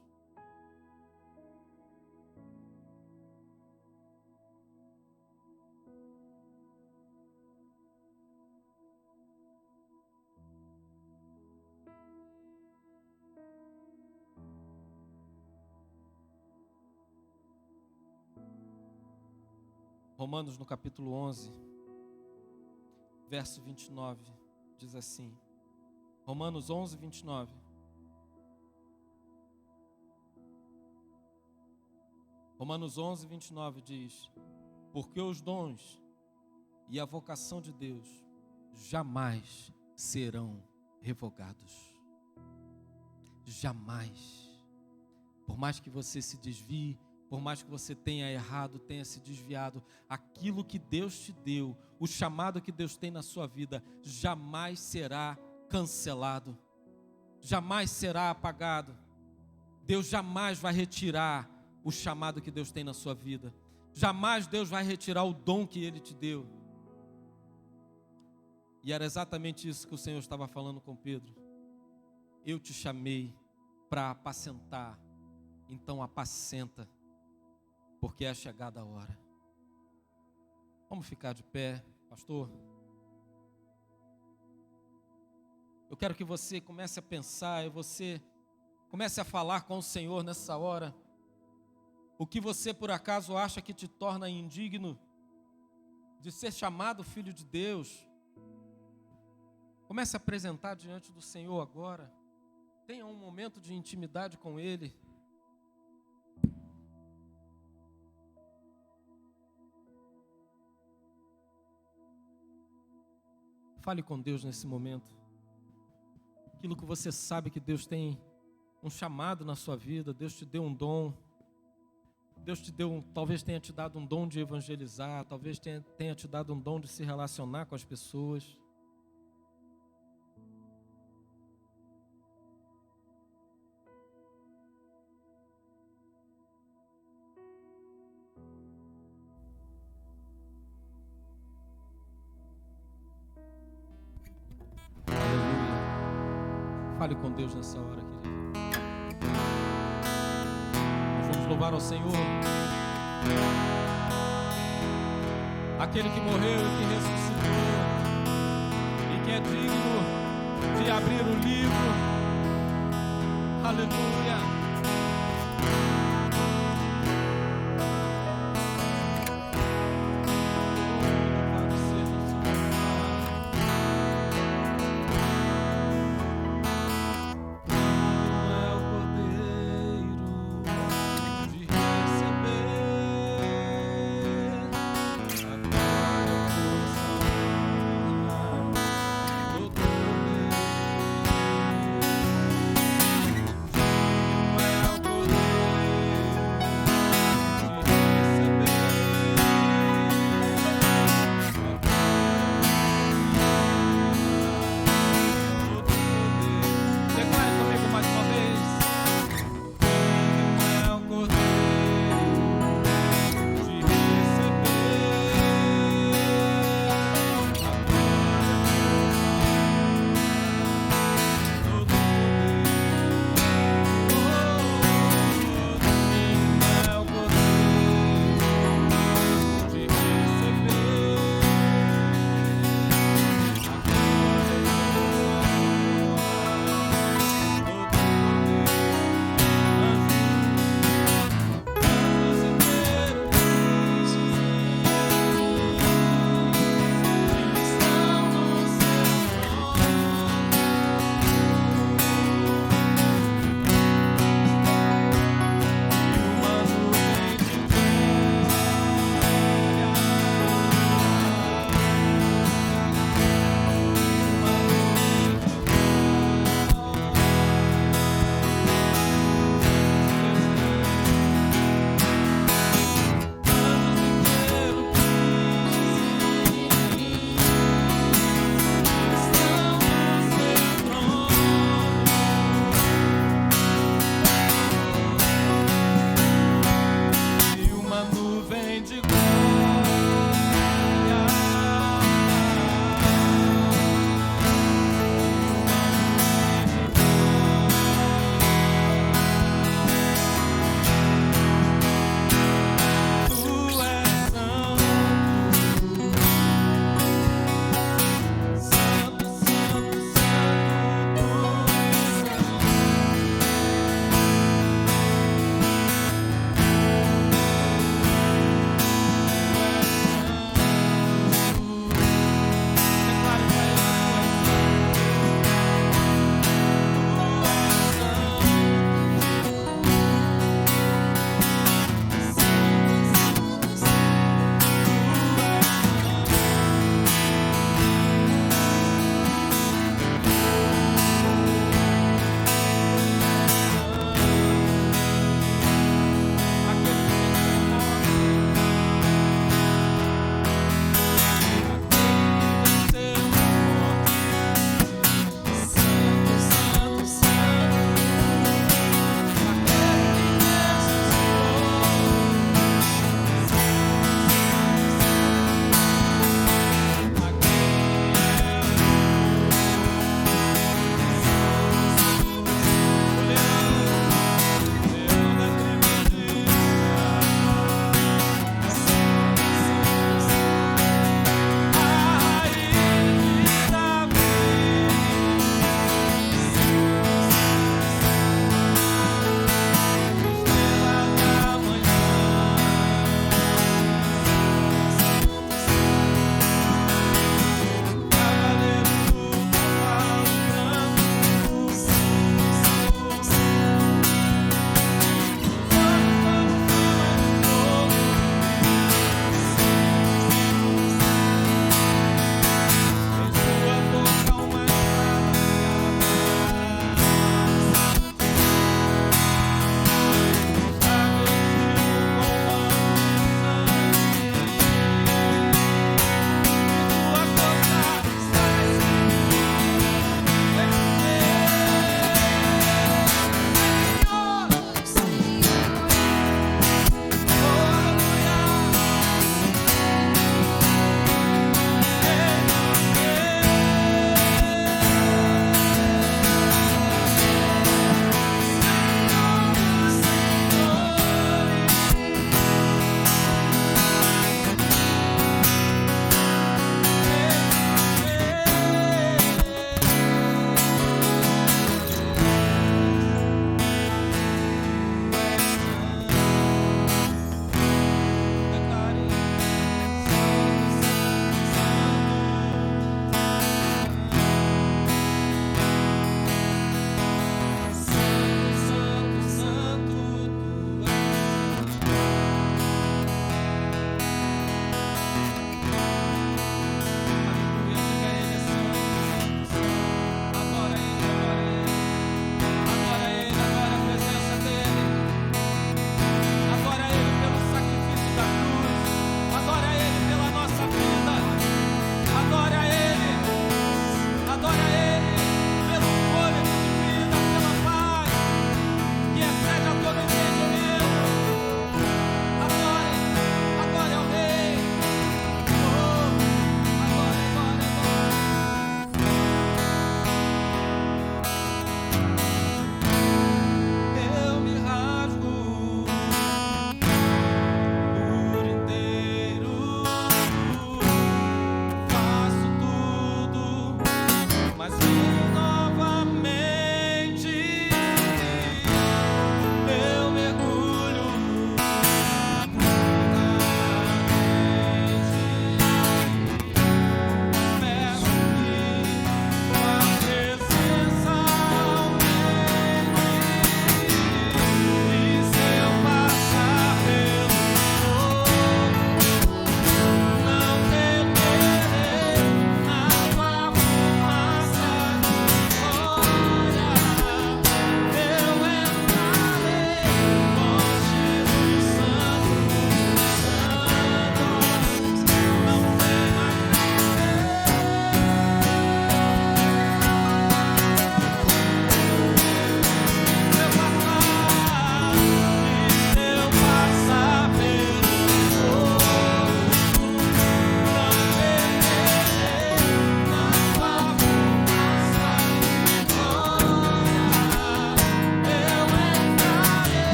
Romanos no capítulo 11, verso 29, diz assim. Romanos 11, 29. Romanos 11, 29 diz: porque os dons e a vocação de Deus jamais serão revogados. Jamais. Por mais que você se desvie, por mais que você tenha errado, tenha se desviado, aquilo que Deus te deu, o chamado que Deus tem na sua vida, jamais será cancelado, jamais será apagado. Deus jamais vai retirar o chamado que Deus tem na sua vida. Jamais Deus vai retirar o dom que Ele te deu. E era exatamente isso que o Senhor estava falando com Pedro. Eu te chamei para apacentar, então apacenta, porque é chegada a hora. Vamos ficar de pé, pastor. Eu quero que você comece a pensar e você comece a falar com o Senhor nessa hora. O que você por acaso acha que te torna indigno de ser chamado filho de Deus? Comece a apresentar diante do Senhor agora. Tenha um momento de intimidade com Ele. Fale com Deus nesse momento. Aquilo que você sabe que Deus tem um chamado na sua vida, Deus te deu um dom. Deus te deu, talvez tenha te dado um dom de evangelizar, talvez tenha te dado um dom de se relacionar com as pessoas. Fale com Deus nessa hora, querido. Nós vamos louvar ao Senhor, aquele que morreu e que ressuscitou, e que é digno de abrir o livro Aleluia. Louvado seja o seu nome. É o Cordeiro de receber a glória, força, honra, todo poder.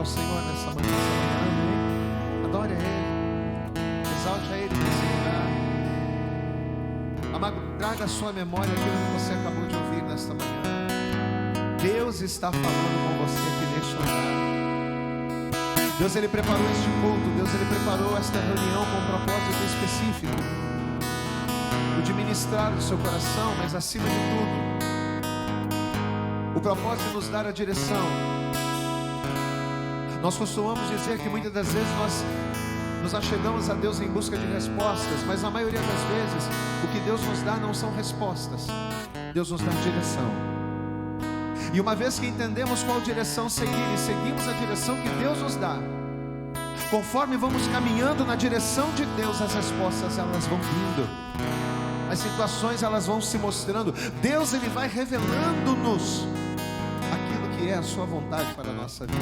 ao Senhor nessa manhã, amém? Adore a Ele, exalte a Ele nesse lugar. Amado, traga à sua memória aquilo que você acabou de ouvir nesta manhã. Deus está falando com você aqui neste lugar. Deus, Ele preparou este culto, Deus, Ele preparou esta reunião com um propósito específico, o de ministrar o seu coração, mas acima de tudo, o propósito de nos dar a direção. Nós costumamos dizer que muitas das vezes nós nos achegamos a Deus em busca de respostas, mas na maioria das vezes o que Deus nos dá não são respostas, Deus nos dá direção. E uma vez que entendemos qual direção seguir e seguimos a direção que Deus nos dá, conforme vamos caminhando na direção de Deus, as respostas elas vão vindo, as situações elas vão se mostrando. Deus, Ele vai revelando-nos aquilo que é a sua vontade para a nossa vida.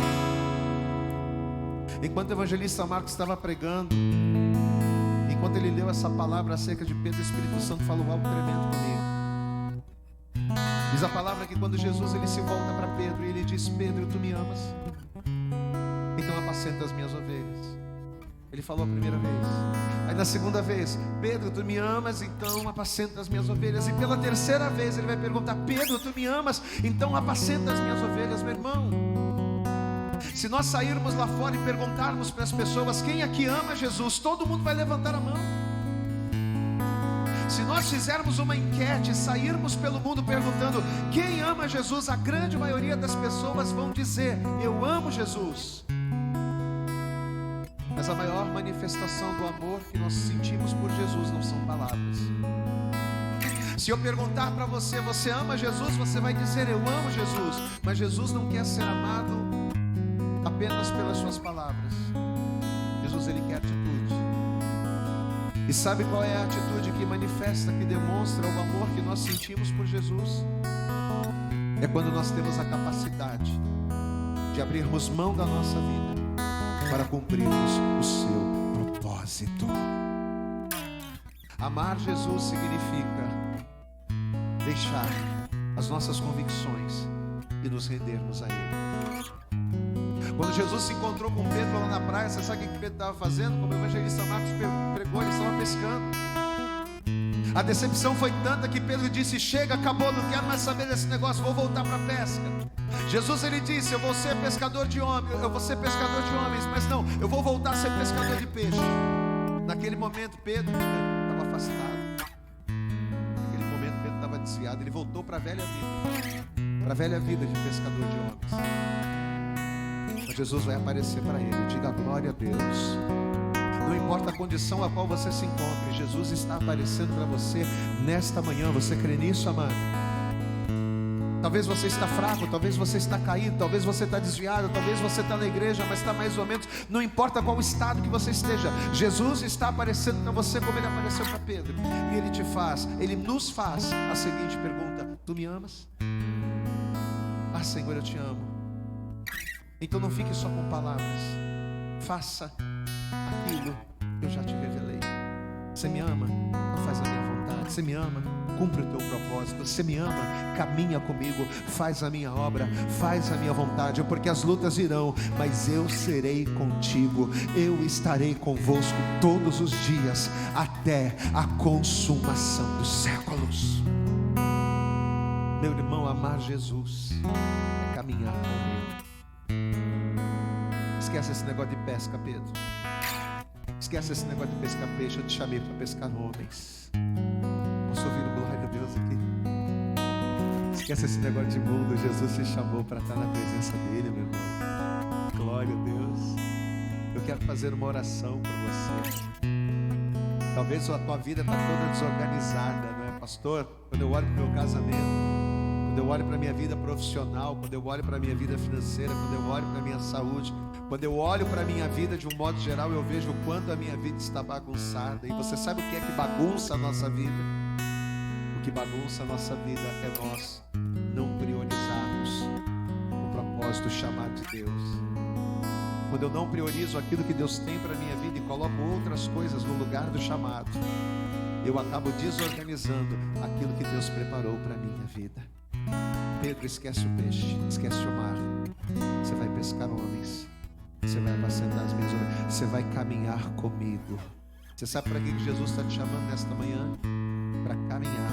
Enquanto o evangelista Marcos estava pregando, enquanto ele leu essa palavra acerca de Pedro, o Espírito Santo falou algo tremendo comigo. Diz a palavra que quando Jesus ele se volta para Pedro e ele diz: Pedro, tu me amas? Então apacenta as minhas ovelhas. Ele falou a primeira vez. Aí na segunda vez: Pedro, tu me amas? Então apacenta as minhas ovelhas. E pela terceira vez ele vai perguntar: Pedro, tu me amas? Então apacenta as minhas ovelhas. Meu irmão, se nós sairmos lá fora e perguntarmos para as pessoas quem aqui ama Jesus, todo mundo vai levantar a mão. Se nós fizermos uma enquete e sairmos pelo mundo perguntando quem ama Jesus, a grande maioria das pessoas vão dizer: eu amo Jesus. Mas a maior manifestação do amor que nós sentimos por Jesus não são palavras. Se eu perguntar para você: você ama Jesus? Você vai dizer: eu amo Jesus. Mas Jesus não quer ser amado apenas pelas suas palavras. Jesus, Ele quer atitude. E sabe qual é a atitude que manifesta, que demonstra o amor que nós sentimos por Jesus? É quando nós temos a capacidade de abrirmos mão da nossa vida para cumprirmos o seu propósito. Amar Jesus significa deixar as nossas convicções e nos rendermos a Ele. Quando Jesus se encontrou com Pedro lá na praia, você sabe o que Pedro estava fazendo? Como o evangelista Marcos pregou, ele estava pescando. A decepção foi tanta que Pedro disse: chega, acabou, não quero mais saber desse negócio, vou voltar para a pesca. Jesus, ele disse: eu vou ser pescador de homens, mas não, eu vou voltar a ser pescador de peixe. Naquele momento Pedro estava afastado. Naquele momento Pedro estava desviado. Ele voltou para a velha vida de pescador de homens. Mas Jesus vai aparecer para ele. Diga glória a Deus. Não importa a condição a qual você se encontre, Jesus está aparecendo para você nesta manhã. Você crê nisso, amado? Talvez você está fraco, talvez você está caído, talvez você está desviado, talvez você está na igreja, mas está mais ou menos. Não importa qual estado que você esteja, Jesus está aparecendo para você como Ele apareceu para Pedro. E Ele nos faz a seguinte pergunta: tu me amas? Ah, Senhor, eu te amo. Então não fique só com palavras. Faça aquilo que eu já te revelei. Você me ama? Então faz a minha vontade. Você me ama? Cumpre o teu propósito. Você me ama? Caminha comigo. Faz a minha obra. Faz a minha vontade. Porque as lutas virão, mas eu serei contigo. Eu estarei convosco todos os dias, até a consumação dos séculos. Meu irmão, amar Jesus é caminhar com Ele. Esquece esse negócio de pesca, Pedro. Esquece esse negócio de pescar peixe. Eu te chamei para pescar homens. Posso ouvir o glória a Deus aqui? Esquece esse negócio de mundo. Jesus te chamou para estar na presença dEle, meu irmão. Glória a Deus. Eu quero fazer uma oração por você. Talvez a tua vida está toda desorganizada, não é, pastor? Quando eu olho para o meu casamento, quando eu olho para a minha vida profissional, quando eu olho para a minha vida financeira, quando eu olho para a minha saúde, quando eu olho para a minha vida de um modo geral, eu vejo o quanto a minha vida está bagunçada. E você sabe o que é que bagunça a nossa vida? O que bagunça a nossa vida é nós não priorizarmos o propósito chamado de Deus. Quando eu não priorizo aquilo que Deus tem para a minha vida e coloco outras coisas no lugar do chamado, eu acabo desorganizando aquilo que Deus preparou para a minha vida. Pedro, esquece o peixe, esquece o mar. Você vai pescar homens. Você vai apacentar as minhas ovelhas. Você vai caminhar comigo. Você sabe para que Jesus está te chamando nesta manhã? Para caminhar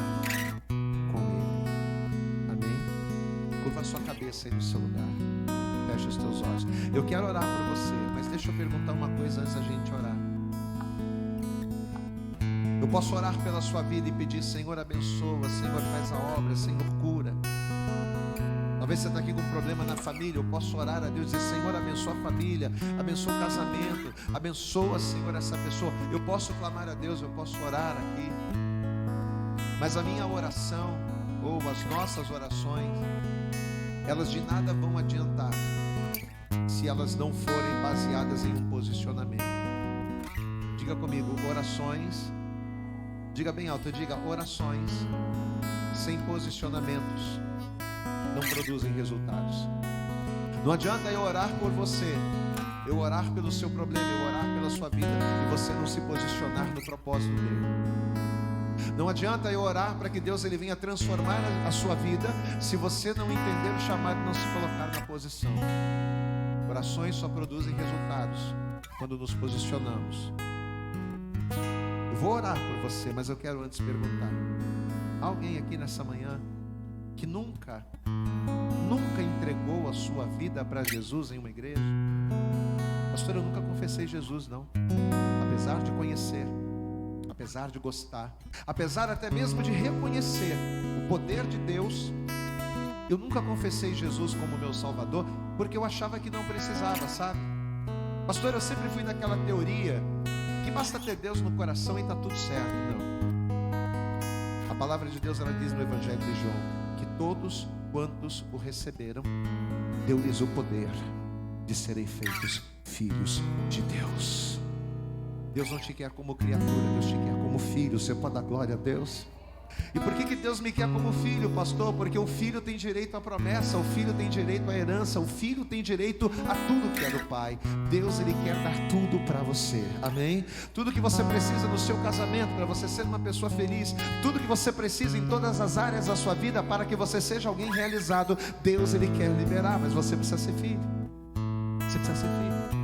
com Ele. Amém? Curva a sua cabeça aí no seu lugar. Fecha os teus olhos. Eu quero orar por você, mas deixa eu perguntar uma coisa antes da gente orar. Eu posso orar pela sua vida e pedir: Senhor, abençoa, Senhor, faz a obra, Senhor, cura. Talvez você está aqui com um problema na família. Eu posso orar a Deus e dizer: Senhor, abençoa a família, abençoa o casamento, abençoa, Senhor, essa pessoa. Eu posso clamar a Deus, eu posso orar aqui. Mas a minha oração, ou as nossas orações, elas de nada vão adiantar se elas não forem baseadas em um posicionamento. Diga comigo: orações, diga bem alto, diga: orações sem posicionamentos não produzem resultados. Não adianta eu orar por você, eu orar pelo seu problema, eu orar pela sua vida e você não se posicionar no propósito dele. Não adianta eu orar para que Deus ele venha transformar a sua vida se você não entender o chamado e não se colocar na posição. Orações só produzem resultados quando nos posicionamos. Eu vou orar por você, mas eu quero antes perguntar: alguém aqui nessa manhã que nunca entregou a sua vida para Jesus em uma igreja? Pastor, eu nunca confessei Jesus, não. Apesar de conhecer, apesar de gostar, apesar até mesmo de reconhecer o poder de Deus, eu nunca confessei Jesus como meu Salvador, porque eu achava que não precisava, sabe? Pastor, eu sempre fui naquela teoria que basta ter Deus no coração e está tudo certo. Não. A palavra de Deus, ela diz no Evangelho de João que todos quantos o receberam, deu-lhes o poder de serem feitos filhos de Deus. Deus não te quer como criatura, Deus te quer como filho. Você pode dar glória a Deus? E por que Deus me quer como filho, pastor? Porque o filho tem direito à promessa, o filho tem direito à herança, o filho tem direito a tudo que é do pai. Deus, ele quer dar tudo para você, amém? Tudo que você precisa no seu casamento, para você ser uma pessoa feliz, tudo que você precisa em todas as áreas da sua vida, para que você seja alguém realizado, Deus, ele quer liberar, mas você precisa ser filho. Você precisa ser filho.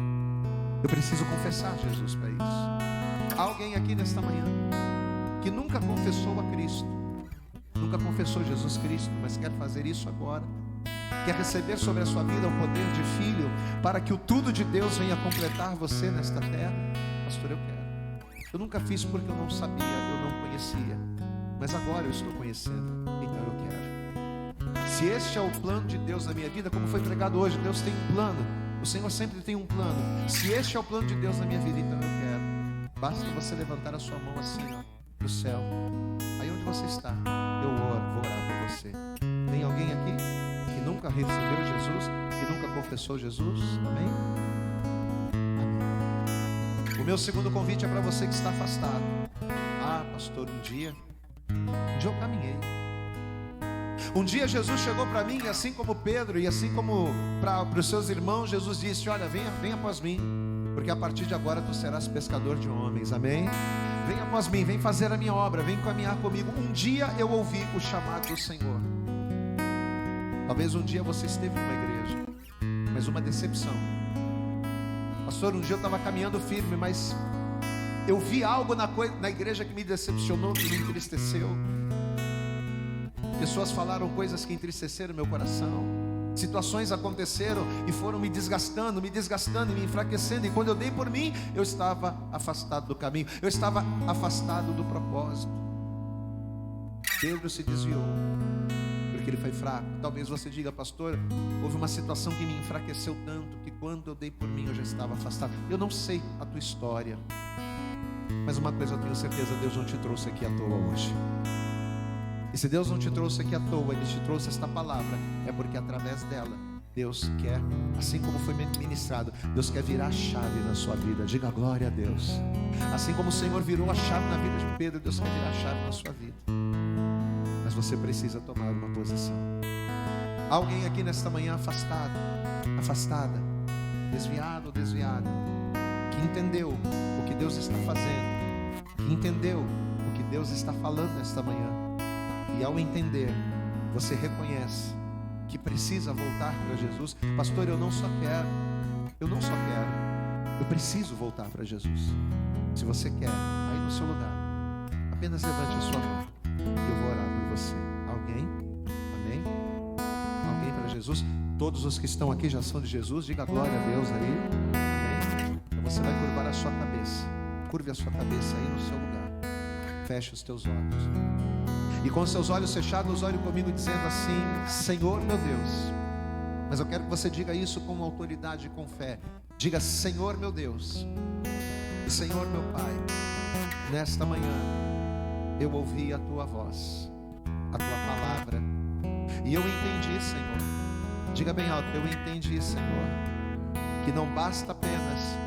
Eu preciso confessar Jesus para isso. Há alguém aqui nesta manhã que nunca confessou a Cristo, nunca confessou Jesus Cristo, mas quer fazer isso agora, quer receber sobre a sua vida o poder de filho, para que o tudo de Deus venha completar você nesta terra? Pastor, eu quero. Eu nunca fiz porque eu não sabia, eu não conhecia, mas agora eu estou conhecendo, então eu quero. Se este é o plano de Deus na minha vida, como foi pregado hoje, Deus tem um plano, o Senhor sempre tem um plano. Se este é o plano de Deus na minha vida, então eu quero. Basta você levantar a sua mão assim, ó, do céu, aí onde você está, eu vou orar por você. Tem alguém aqui que nunca recebeu Jesus, que nunca confessou Jesus? Amém? Amém. O meu segundo convite é para você que está afastado. Ah, pastor, um dia eu caminhei. Um dia Jesus chegou para mim, e assim como Pedro, e assim como para os seus irmãos, Jesus disse: olha, venha após mim, porque a partir de agora tu serás pescador de homens, amém? Vem após mim, vem fazer a minha obra, vem caminhar comigo. Um dia eu ouvi o chamado do Senhor. Talvez um dia você esteve numa igreja, mas uma decepção. Pastor, um dia eu estava caminhando firme, mas eu vi algo na igreja que me decepcionou, que me entristeceu. Pessoas falaram coisas que entristeceram meu coração. Situações aconteceram e foram me desgastando e me enfraquecendo. E quando eu dei por mim, eu estava afastado do caminho, eu estava afastado do propósito. Pedro se desviou porque ele foi fraco. Talvez você diga: pastor, houve uma situação que me enfraqueceu tanto que quando eu dei por mim eu já estava afastado. Eu não sei a tua história, mas uma coisa eu tenho certeza: Deus não te trouxe aqui à toa hoje. E se Deus não te trouxe aqui à toa, Ele te trouxe esta palavra, é porque através dela, Deus quer, assim como foi ministrado, Deus quer virar a chave na sua vida. Diga glória a Deus. Assim como o Senhor virou a chave na vida de Pedro, Deus quer virar a chave na sua vida. Mas você precisa tomar uma posição. Alguém aqui nesta manhã afastado, afastada, desviado ou desviada, que entendeu o que Deus está fazendo, que entendeu o que Deus está falando nesta manhã. E ao entender, você reconhece que precisa voltar para Jesus. Pastor, eu preciso voltar para Jesus. Se você quer, aí no seu lugar, apenas levante a sua mão e eu vou orar por você. Alguém? Amém? Alguém para Jesus? Todos os que estão aqui já são de Jesus. Diga glória a Deus aí. Amém? Então você vai curvar a sua cabeça. Curve a sua cabeça aí no seu lugar. Feche os teus olhos. E com os seus olhos fechados, ore comigo dizendo assim: Senhor meu Deus. Mas eu quero que você diga isso com autoridade e com fé. Diga: Senhor meu Deus, Senhor meu Pai, nesta manhã eu ouvi a Tua voz, a Tua palavra, e eu entendi, Senhor. Diga bem alto: eu entendi, Senhor, que não basta apenas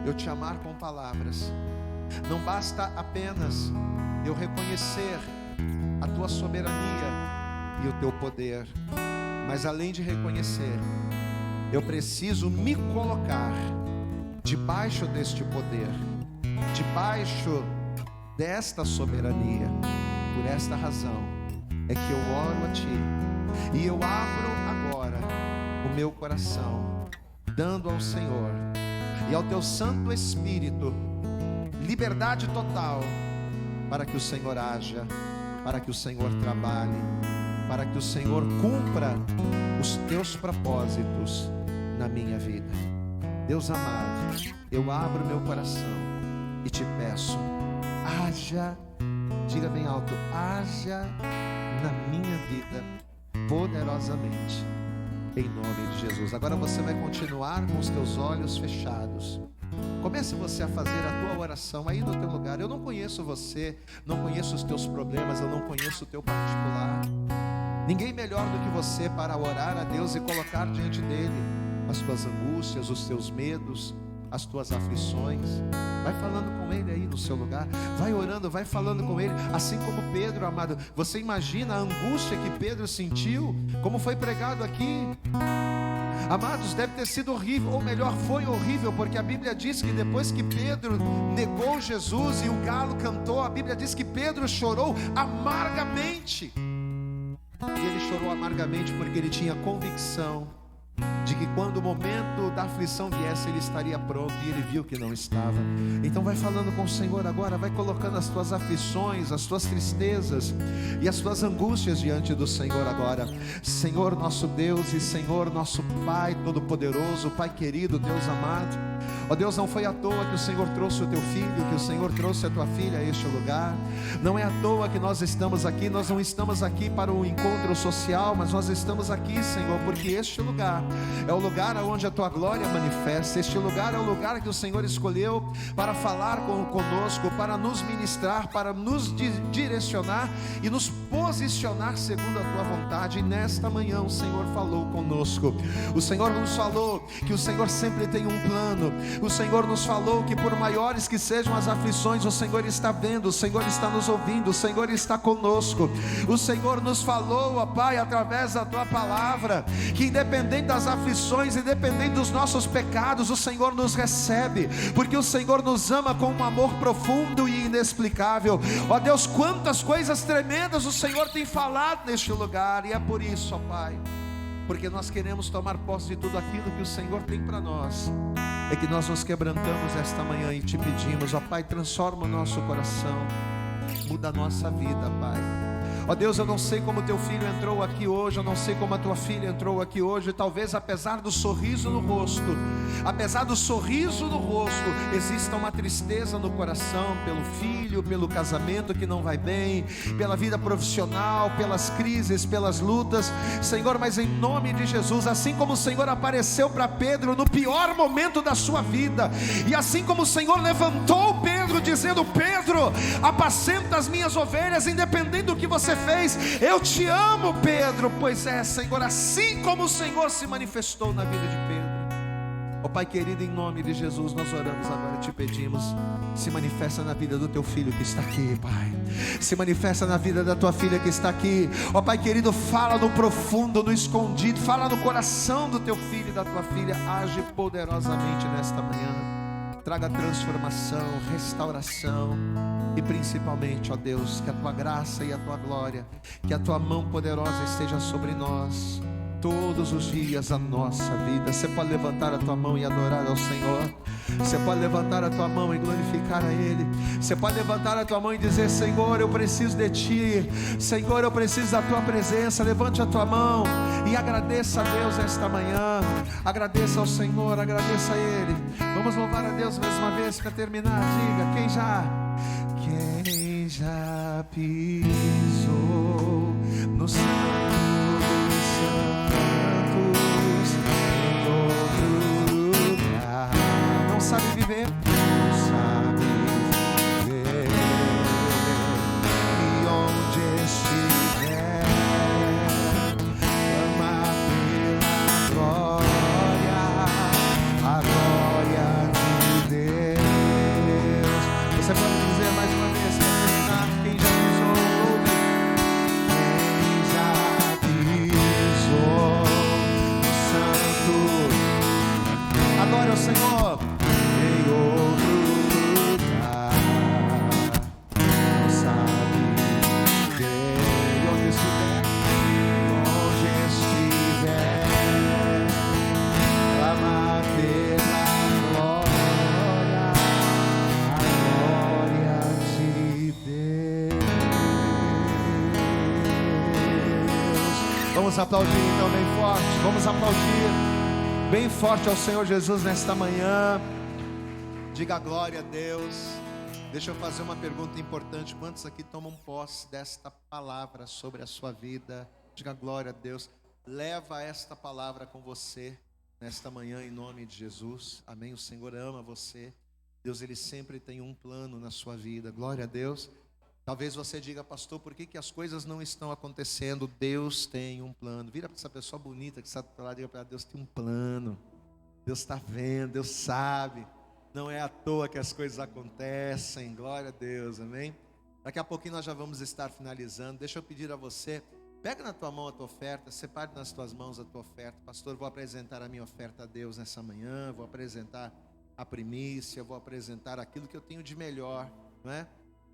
eu Te amar com palavras, não basta apenas eu reconhecer a Tua soberania e o Teu poder, mas além de reconhecer, eu preciso me colocar debaixo deste poder, debaixo desta soberania. Por esta razão é que eu oro a Ti e eu abro agora o meu coração, dando ao Senhor e ao Teu Santo Espírito liberdade total para que o Senhor haja, para que o Senhor trabalhe, para que o Senhor cumpra os Teus propósitos na minha vida. Deus amado, eu abro meu coração e Te peço, haja, diga bem alto, haja na minha vida poderosamente, em nome de Jesus. Agora você vai continuar com os teus olhos fechados. Comece você a fazer a tua oração aí no teu lugar. Eu não conheço você, não conheço os teus problemas, eu não conheço o teu particular. Ninguém melhor do que você para orar a Deus e colocar diante dele as tuas angústias, os teus medos, as tuas aflições. Vai falando com ele aí no seu lugar, vai orando, vai falando com ele, assim como Pedro, amado. Você imagina a angústia que Pedro sentiu, como foi pregado aqui, amados, deve ter sido horrível, ou melhor, foi horrível, porque a Bíblia diz que depois que Pedro negou Jesus e o galo cantou, a Bíblia diz que Pedro chorou amargamente. E ele chorou amargamente porque ele tinha convicção de que quando o momento da aflição viesse, ele estaria pronto, e ele viu que não estava. Então vai falando com o Senhor agora, vai colocando as tuas aflições, as tuas tristezas e as tuas angústias diante do Senhor agora. Senhor nosso Deus e Senhor nosso Pai Todo-Poderoso, Pai querido, Deus amado, ó Deus, não foi à toa que o Senhor trouxe o Teu Filho, que o Senhor trouxe a Tua Filha a este lugar. Não é à toa que nós estamos aqui. Nós não estamos aqui para um encontro social, mas nós estamos aqui, Senhor, porque este lugar é o lugar onde a Tua glória manifesta. Este lugar é o lugar que o Senhor escolheu para falar conosco, para nos ministrar, para nos direcionar e nos posicionar segundo a Tua vontade. E nesta manhã o Senhor falou conosco. O Senhor nos falou que o Senhor sempre tem um plano. O Senhor nos falou que por maiores que sejam as aflições, o Senhor está vendo, o Senhor está nos ouvindo, o Senhor está conosco. O Senhor nos falou, ó Pai, através da Tua palavra, que independente das aflições, independente dos nossos pecados, o Senhor nos recebe, porque o Senhor nos ama com um amor profundo e inexplicável. Ó Deus, quantas coisas tremendas o Senhor tem falado neste lugar, e é por isso, ó Pai, porque nós queremos tomar posse de tudo aquilo que o Senhor tem para nós, é que nós nos quebrantamos esta manhã e Te pedimos, ó Pai, transforma o nosso coração, muda a nossa vida, Pai. Ó Deus, eu não sei como Teu filho entrou aqui hoje, eu não sei como a Tua filha entrou aqui hoje. Talvez apesar do sorriso no rosto, exista uma tristeza no coração, pelo filho, pelo casamento que não vai bem, pela vida profissional, pelas crises, pelas lutas, Senhor. Mas em nome de Jesus, assim como o Senhor apareceu para Pedro no pior momento da sua vida, e assim como o Senhor levantou Pedro dizendo: Pedro, apacenta as minhas ovelhas, independente do que você fez, eu te amo, Pedro. Pois é, Senhor, assim como o Senhor se manifestou na vida de Pedro, ó Pai querido, em nome de Jesus, nós oramos agora e Te pedimos: se manifesta na vida do Teu filho que está aqui, Pai. Se manifesta na vida da Tua filha que está aqui, ó Pai querido. Fala no profundo, no escondido, fala no coração do Teu filho e da Tua filha. Age poderosamente nesta manhã, traga transformação, restauração. E principalmente, ó Deus, que a Tua graça e a Tua glória, que a Tua mão poderosa esteja sobre nós. todos os dias da nossa vida. Você pode levantar a tua mão e adorar ao Senhor. Você pode levantar a tua mão e glorificar a Ele. Você pode levantar a tua mão e dizer: Senhor, eu preciso de Ti. Senhor, eu preciso da Tua presença. Levante a tua mão e agradeça a Deus esta manhã. Agradeça ao Senhor, agradeça a Ele. Vamos louvar a Deus mais uma vez para terminar. Diga: quem já pisou no Santo dos Santos, em outro lugar, não sabe viver, não sabe viver, e onde estiver, clama pela glória, a glória de Deus. Você pode dizer mais uma vez para terminar: quem já pisou no Santo, adore ao Senhor em outro lugar, não sabe viver, onde estiver, clama pela glória, a glória de Deus. Vamos aplaudir então bem forte, vamos aplaudir bem forte ao Senhor Jesus nesta manhã. Diga glória a Deus. Deixa eu fazer uma pergunta importante: quantos aqui tomam posse desta palavra sobre a sua vida? Diga glória a Deus. Leva esta palavra com você nesta manhã em nome de Jesus. Amém. O Senhor ama você. Deus, Ele sempre tem um plano na sua vida. Glória a Deus. Talvez você diga: pastor, por que as coisas não estão acontecendo? Deus tem um plano. Vira para essa pessoa bonita que está do lado e diga para ela: Deus tem um plano. Deus está vendo, Deus sabe. Não é à toa que as coisas acontecem. Glória a Deus, amém? Daqui a pouquinho nós já vamos estar finalizando. Deixa eu pedir a você: pega na tua mão a tua oferta, separe nas tuas mãos a tua oferta. Pastor, vou apresentar a minha oferta a Deus nessa manhã, vou apresentar a primícia, vou apresentar aquilo que eu tenho de melhor, não é?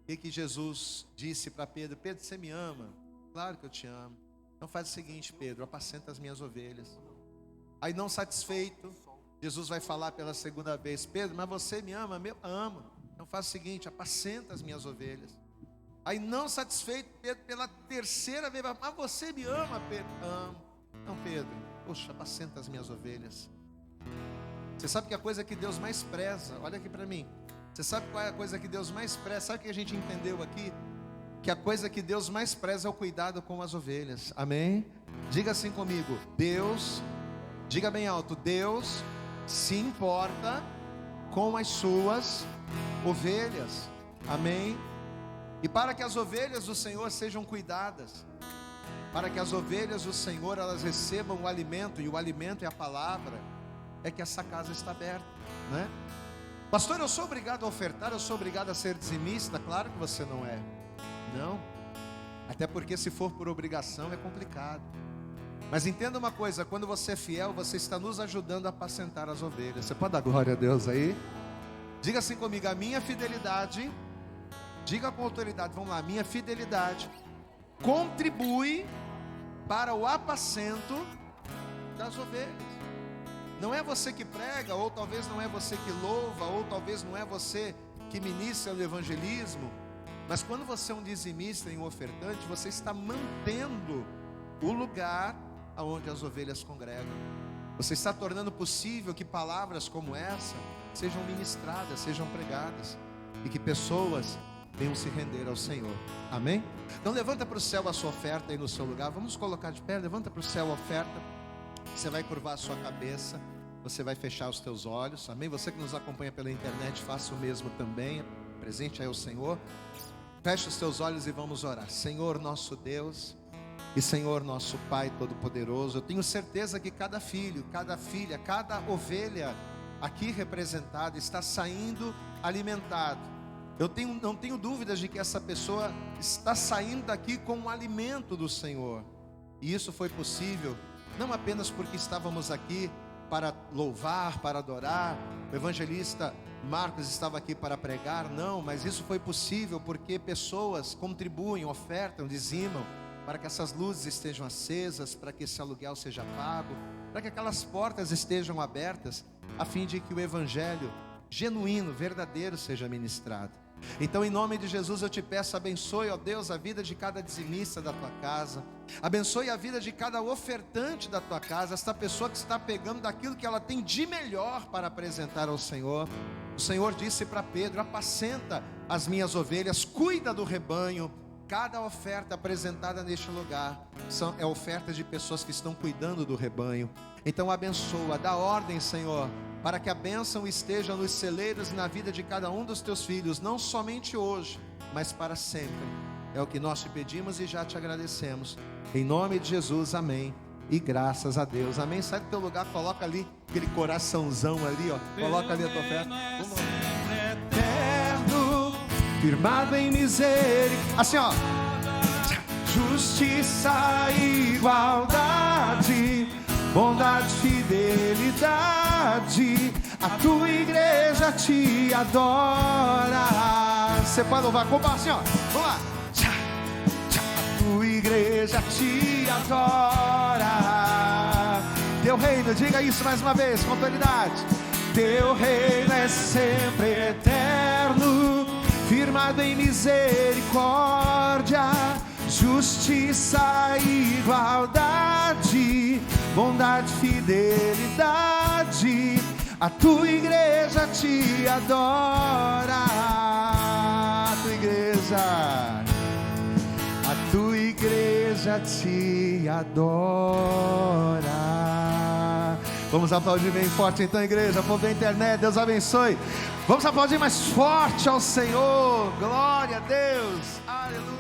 O que Jesus disse para Pedro? Pedro, você me ama? Claro que eu te amo. Então faz o seguinte, Pedro: apacenta as minhas ovelhas. Aí, não satisfeito, Jesus vai falar pela segunda vez: Pedro, mas você me ama? Eu amo. Então faz o seguinte: apacenta as minhas ovelhas. Aí, não satisfeito, Pedro pela terceira vez: mas você me ama, Pedro? Amo. Então, Pedro, poxa, apacenta as minhas ovelhas. Você sabe que a coisa que Deus mais preza, olha aqui para mim, você sabe qual é a coisa que Deus mais preza? Sabe o que a gente entendeu aqui? Que a coisa que Deus mais preza é o cuidado com as ovelhas. Amém? Diga assim comigo: Deus, diga bem alto, Deus se importa com as suas ovelhas. Amém? E para que as ovelhas do Senhor sejam cuidadas, para que as ovelhas do Senhor elas recebam o alimento, e o alimento é a palavra, é que essa casa está aberta, né? Pastor, eu sou obrigado a ofertar, eu sou obrigado a ser dizimista? Claro que você não é. Não. Até porque se for por obrigação é complicado. Mas entenda uma coisa: quando você é fiel, você está nos ajudando a apacentar as ovelhas. Você pode dar glória a Deus aí? Diga assim comigo: a minha fidelidade, diga com autoridade, vamos lá, a minha fidelidade contribui para o apacento das ovelhas. Não é você que prega, ou talvez não é você que louva, ou talvez não é você que ministra o evangelismo, mas quando você é um dizimista e um ofertante, você está mantendo o lugar onde as ovelhas congregam. Você está tornando possível que palavras como essa sejam ministradas, sejam pregadas, e que pessoas venham se render ao Senhor. Amém? Então levanta para o céu a sua oferta aí no seu lugar. Vamos colocar de pé. Levanta para o céu a oferta. Você vai curvar a sua cabeça, você vai fechar os teus olhos, amém? Você que nos acompanha pela internet, faça o mesmo também, presente aí ao Senhor. Feche os teus olhos e vamos orar. Senhor nosso Deus e Senhor nosso Pai Todo-Poderoso, eu tenho certeza que cada filho, cada filha, cada ovelha aqui representada está saindo alimentado. Não tenho dúvidas de que essa pessoa está saindo daqui com o alimento do Senhor. E isso foi possível não apenas porque estávamos aqui para louvar, para adorar, o evangelista Marcos estava aqui para pregar, não, mas isso foi possível porque pessoas contribuem, ofertam, dizimam, para que essas luzes estejam acesas, para que esse aluguel seja pago, para que aquelas portas estejam abertas, a fim de que o evangelho genuíno, verdadeiro seja ministrado. Então, em nome de Jesus, eu te peço, abençoe, ó Deus, a vida de cada dizimista da tua casa, abençoe a vida de cada ofertante da tua casa, esta pessoa que está pegando daquilo que ela tem de melhor para apresentar ao Senhor. O Senhor disse para Pedro: apacenta as minhas ovelhas, cuida do rebanho. Cada oferta apresentada neste lugar é oferta de pessoas que estão cuidando do rebanho. Então abençoa, dá ordem, Senhor, para que a bênção esteja nos celeiros e na vida de cada um dos teus filhos, não somente hoje, mas para sempre. É o que nós te pedimos e já te agradecemos. Em nome de Jesus, amém. E graças a Deus, amém. Sai do teu lugar, coloca ali aquele coraçãozão ali, ó. Coloca ali a tua oferta. Eterno, firmado em miséria. Assim, ó. Justiça e igualdade, bondade, fidelidade, a tua igreja te adora. Você pode louvar com o assim, ó. Vamos lá. A tua igreja te adora. Teu reino, diga isso mais uma vez com autoridade. Teu reino é sempre eterno, firmado em misericórdia, justiça e igualdade, bondade, fidelidade, a tua igreja te adora. A tua igreja te adora. Vamos aplaudir bem forte então, igreja, povo da internet, Deus abençoe. Vamos aplaudir mais forte ao Senhor. Glória a Deus, aleluia.